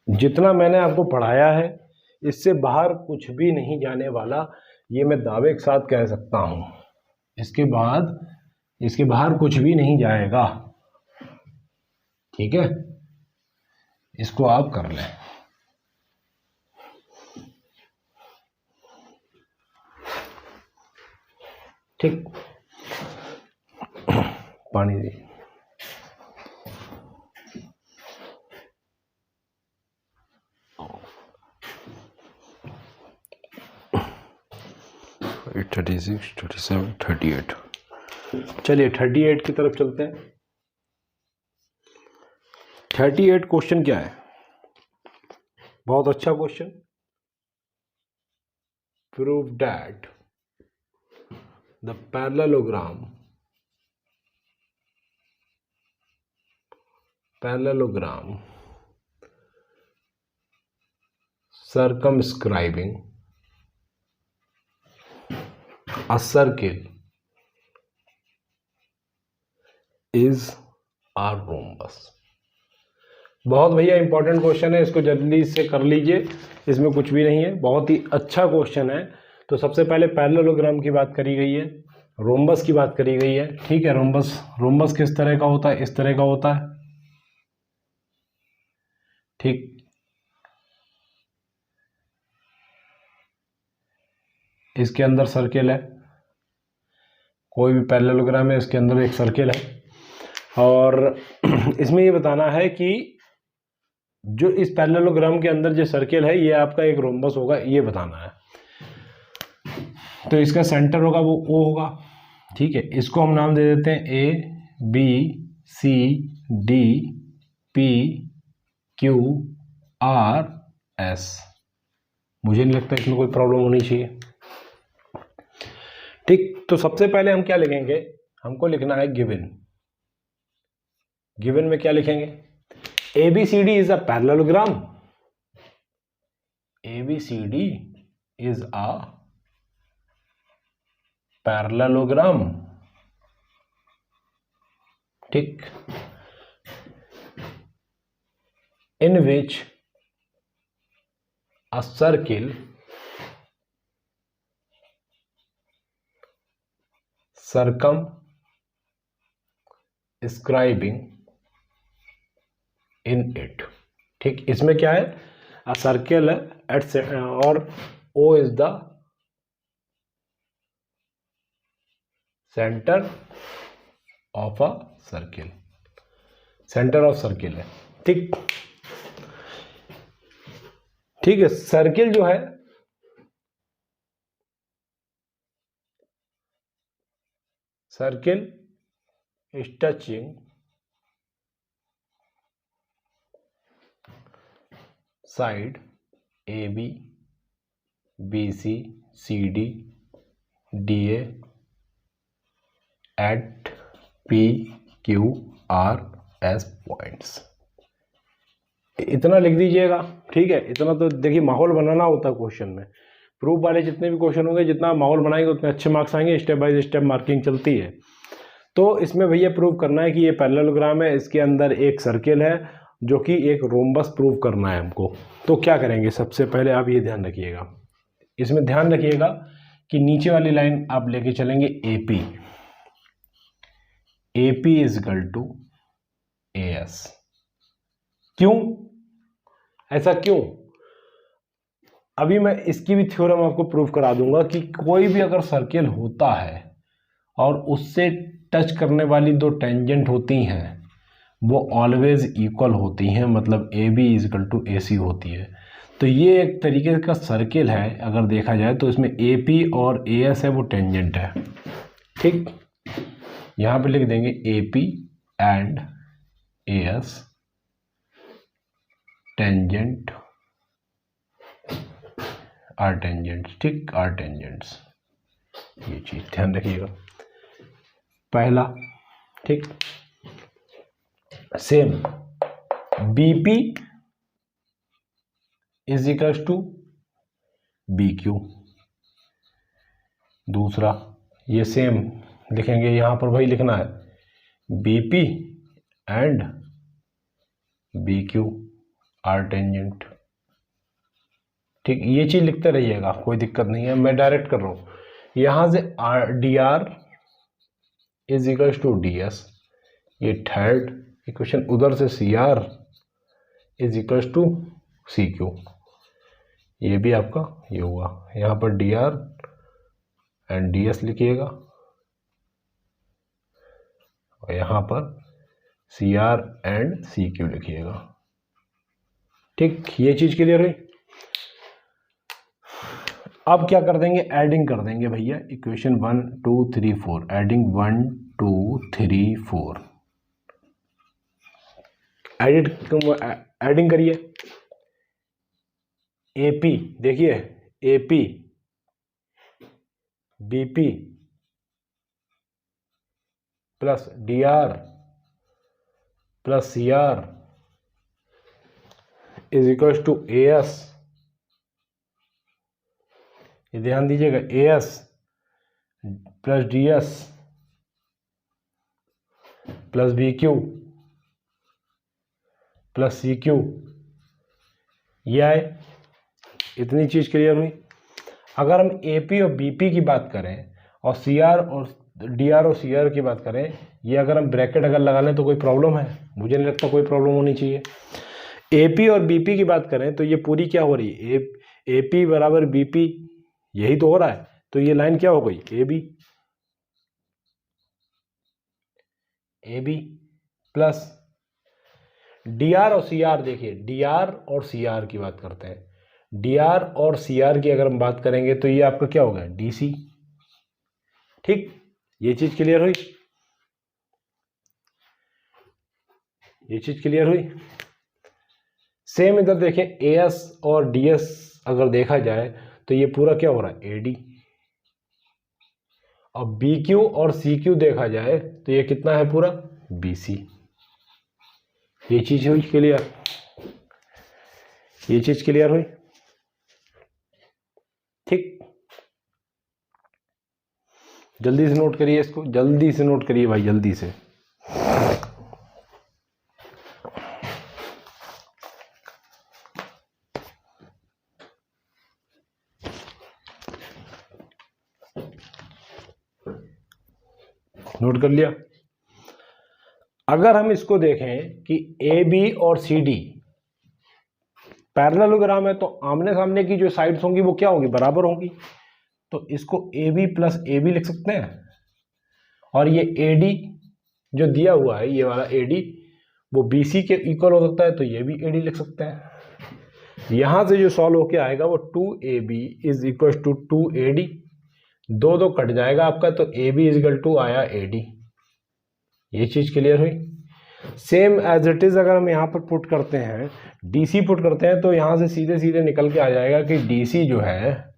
जितना मैंने आपको पढ़ाया है इससे बाहर कुछ भी नहीं जाने वाला, ये मैं दावे के साथ कह सकता हूं। इसके बाहर कुछ भी नहीं जाएगा। ठीक है, इसको आप कर लें। ठीक, पानी दे। एट 36, 37, 38। चलिए 38 की तरफ चलते हैं। 38 क्वेश्चन क्या है, बहुत अच्छा question. Prove that the parallelogram circumscribing a circle is a rhombus। बहुत भैया इंपॉर्टेंट क्वेश्चन है, इसको जल्दी से कर लीजिए, इसमें कुछ भी नहीं है, बहुत ही अच्छा क्वेश्चन है। तो सबसे पहले पैरेललोग्राम की बात करी गई है, रोम्बस की बात करी गई है। ठीक है, रोम्बस किस तरह का होता है, इस तरह का होता है। ठीक, इसके अंदर सर्किल है, कोई भी पैरेललोग्राम है इसके अंदर एक सर्किल है। और इसमें ये बताना है कि जो इस पैरेललोग्राम के अंदर जो सर्किल है ये आपका एक रोम्बस होगा, ये बताना है। तो इसका सेंटर होगा वो O होगा। ठीक है, इसको हम नाम दे देते हैं A B C D P Q R S। मुझे नहीं लगता इसमें कोई प्रॉब्लम होनी चाहिए। ठीक, तो सबसे पहले हम क्या लिखेंगे, हमको लिखना है गिवन। गिवन में क्या लिखेंगे, ABCD is a parallelogram। ABCD is a parallelogram। ठीक, in which a circle circumscribing in it। ठीक, इसमें क्या है, a circle at और O is the center of a circle, centre of circle है। ठीक, ठीक है, सर्किल जो है circle is touching side AB BC CD DA at P Q R S points। इतना लिख दीजिएगा, ठीक है। इतना तो देखिए माहौल बनाना होता है क्वेश्चन में। प्रूफ वाले जितने भी क्वेश्चन होंगे, जितना माहौल बनाएंगे उतने अच्छे मार्क्स आएंगे। स्टेप बाय स्टेप मार्किंग चलती है। तो इसमें भैया प्रूव करना है कि ये पैरेललोग्राम है, इसके अंदर एक सर्किल है जो कि एक रोम्बस प्रूव करना है हमको। तो क्या करेंगे, सबसे पहले आप ये ध्यान रखिएगा, इसमें ध्यान रखिएगा कि नीचे वाली लाइन आप लेके चलेंगे AP, AP is equal to AS। क्यों ऐसा, क्यों? अभी मैं इसकी भी थ्योरम आपको प्रूव करा दूंगा कि कोई भी अगर सर्किल होता है और उससे टच करने वाली दो टेंजेंट होती हैं वो ऑलवेज इक्वल होती हैं, मतलब AB is equal to AC होती है। तो ये एक तरीके का सर्किल है, अगर देखा जाए तो इसमें AP और AS है वो टेंजेंट है, ठीक। यहाँ पे लिख देंगे AP and AS tangent are tangents, ठीक, आर टेंजेंट्स। ये चीज ध्यान रखिएगा पहला, ठीक। Same BP is equal to BQ। दूसरा ये सेम लिखेंगे, यहां पर वही लिखना है BP and BQ are tangent, ठीक। ये चीज लिखते रहिएगा, कोई दिक्कत नहीं है, मैं डायरेक्ट कर रहा हूं। यहां से DR is equal to DS, ये थर्ड इक्वेशन। उधर से CR is equal to CQ, ये भी आपका ये हुआ। यहाँ पर DR एंड DS लिखिएगा और यहाँ पर CR एंड CQ लिखिएगा, ठीक। ये चीज क्लियर हुई। अब क्या कर देंगे, एडिंग कर देंगे भैया। इक्वेशन 1 2 3 4, एडिंग 1 2 3 4, एडिंग करिए। AP देखिए, AP BP plus DR plus CR is equal to AS। ये ध्यान दीजिएगा, AS plus DS plus BQ plus CQ, ये आए। इतनी चीज क्लियर हुई। अगर हम AP और BP की बात करें और CR और DR और CR की बात करें, ये अगर हम ब्रैकेट अगर लगा लें तो कोई प्रॉब्लम है? मुझे नहीं लगता कोई प्रॉब्लम होनी चाहिए। AP और BP की बात करें तो ये पूरी क्या हो रही है, AP बराबर BP, यही तो हो रहा है। तो ये लाइन क्या हो गई, AB प्लस DR और CR। देखिए DR और CR की बात करते हैं, DR और CR की अगर हम बात करेंगे तो ये आपका क्या होगा, DC, ठीक। ये चीज क्लियर हुई, ये चीज क्लियर हुई। सेम इधर देखें, AS और DS अगर देखा जाए तो ये पूरा क्या हो रहा है, AD। और BQ और CQ देखा जाए तो ये कितना है, पूरा BC। ये चीज हुई क्लियर, ये चीज क्लियर हुई, ठीक। जल्दी से नोट करिए इसको, जल्दी से नोट करिए भाई, जल्दी से। नोट कर लिया। अगर हम इसको देखें कि AB और CD पैरेललोग्राम है तो आमने सामने की जो साइड्स होंगी वो क्या होंगी, बराबर होंगी। तो इसको AB प्लस AB लिख सकते हैं। और ये AD जो दिया हुआ है, ये वाला AD वो BC के इक्वल हो सकता है, तो ये भी AD लिख सकते हैं। यहां से जो सॉल्व होके आएगा वो 2AB is equal to 2AD, दो दो कट जाएगा आपका, तो AB इज इक्वल टू आया AD। ये चीज क्लियर हुई। सेम एज इट इज अगर हम यहाँ पर पुट करते हैं, DC पुट करते हैं, तो यहां से सीधे सीधे निकल के आ जाएगा कि DC जो है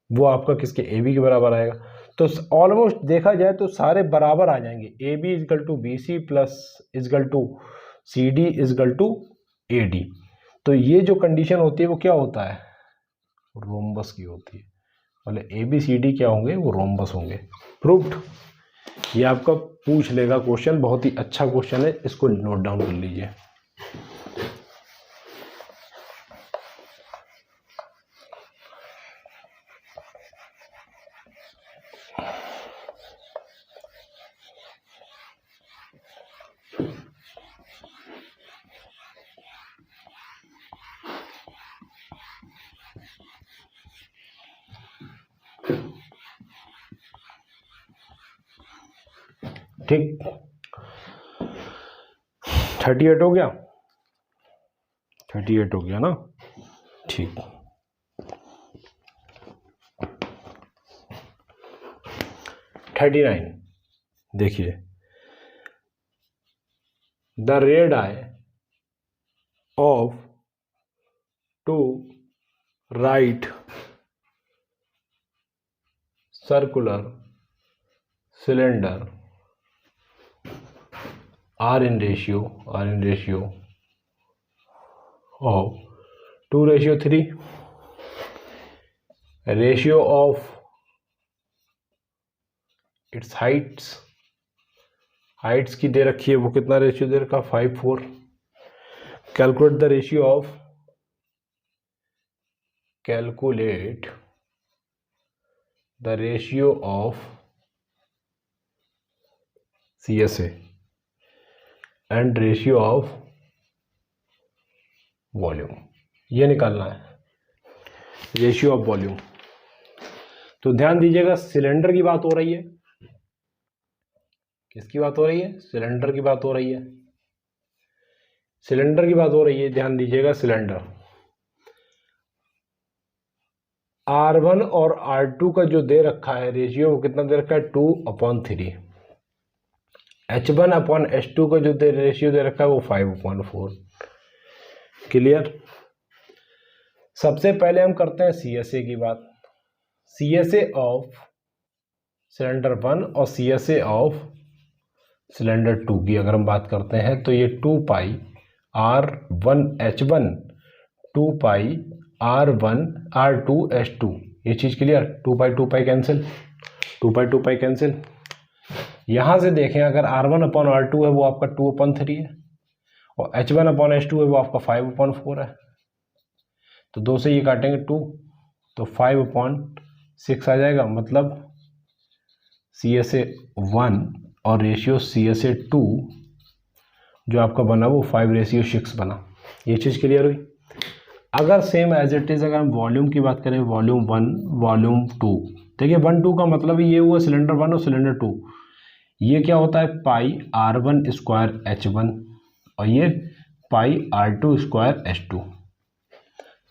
वो आपका किसके, AB के बराबर आएगा। तो ऑलमोस्ट देखा जाए तो सारे बराबर आ जाएंगे। AB is equal to BC plus is equal to CD is equal to AD। तो ये जो कंडीशन होती है वो क्या होता है, रोम्बस की होती है। मतलब ABCD क्या होंगे, वो रोम्बस होंगे। प्रूव्ड। ये आपका पूछ लेगा क्वेश्चन, बहुत ही अच्छा क्वेश्चन है, इसको नोट डाउन कर लीजिए। ठीक, 38 हो गया, 38 हो गया ना। ठीक, 39 देखिए, the radii of two right circular cylinder are in ratio of 2:3, ratio of its heights की दे रखी है, वो कितना रेशियो दे रखा, 5:4। Calculate the ratio of, calculate the ratio of CSA and ratio of volume, ये निकालना है, रेशियो ऑफ वॉल्यूम। तो ध्यान दीजिएगा, सिलेंडर की बात हो रही है, किसकी बात हो रही है, सिलेंडर की बात हो रही है, सिलेंडर की बात हो रही है, ध्यान दीजिएगा। सिलेंडर R1 और R2 का जो दे रखा है रेशियो, वो कितना दे रखा है, 2/3। H1/H2 का जो रेशियो दे रखा है वो 5/4। क्लियर। सबसे पहले हम करते हैं CSA की बात। CSA ऑफ सिलेंडर 1 और CSA ऑफ सिलेंडर 2 की अगर हम बात करते हैं तो ये 2π R1H1 2π R2H2, ये चीज़ क्लियर। 2π cancel, 2π cancel. यहाँ से देखें, अगर R1/R2 है वो आपका 2/3 है और H1/H2 है वो आपका 5/4 है। तो 2 से ये काटेंगे 2, तो 5/6 आ जाएगा। मतलब CSA 1 और रेशियो CSA 2 जो आपका बना वो 5:6 बना। ये चीज़ क्लियर हुई। अगर सेम एज इट इज़ अगर हम वॉल्यूम की बात करें, वॉल्यूम 1 वॉल्यूम 2, देखिए 1-2 का मतलब ये हुआ सिलेंडर 1 और सिलेंडर 2। ये क्या होता है, πR1² H1 और ये πR2² H2।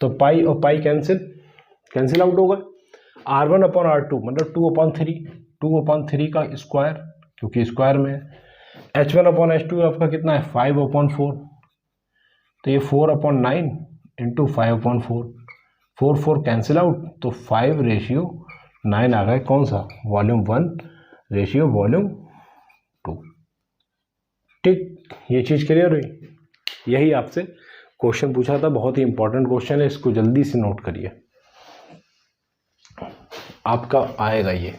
तो पाई और पाई कैंसिल आउट होगा। R1/R2 मतलब 2/3 का स्क्वायर, क्योंकि स्क्वायर में H1/H2 आपका कितना है, 5/4। तो ये 4/9 इंटू 5/4, 4 कैंसिल आउट, तो 5:9 आ गए। कौन सा, वॉल्यूम 1 रेशियो वॉल्यूम 2। ठीक, ये चीज़ क्लियर हुई। यही आपसे क्वेश्चन पूछा था, बहुत ही इंपॉर्टेंट क्वेश्चन है, इसको जल्दी से नोट करिए, आपका आएगा ये।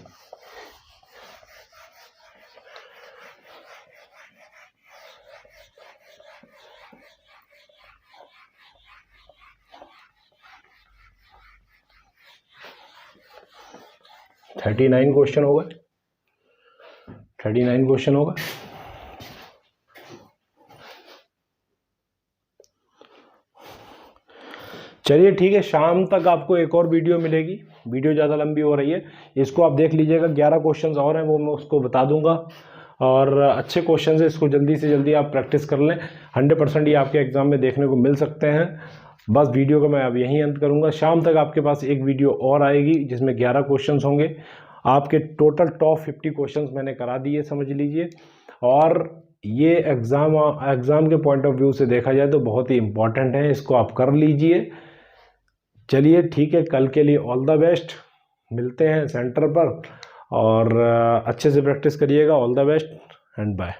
$39 क्वेश्चन होगा, 39 क्वेश्चन होगा। चलिए ठीक है, शाम तक आपको एक और वीडियो मिलेगी। वीडियो ज़्यादा लंबी हो रही है, इसको आप देख लीजिएगा। 11 क्वेश्चंस और हैं, वो मैं उसको बता दूंगा, और अच्छे क्वेश्चन है, इसको जल्दी से जल्दी आप प्रैक्टिस कर लें। 100% ये आपके एग्जाम में देखने को मिल सकते हैं। बस वीडियो को मैं अब यहीं अंत करूँगा। शाम तक आपके पास एक वीडियो और आएगी जिसमें 11 क्वेश्चन होंगे। आपके टोटल टॉप 50 क्वेश्चन मैंने करा दिए, समझ लीजिए। और ये एग्ज़ाम के पॉइंट ऑफ व्यू से देखा जाए तो बहुत ही इंपॉर्टेंट है, इसको आप कर लीजिए। चलिए ठीक है, कल के लिए ऑल द बेस्ट, मिलते हैं सेंटर पर, और अच्छे से प्रैक्टिस करिएगा। All the best and bye.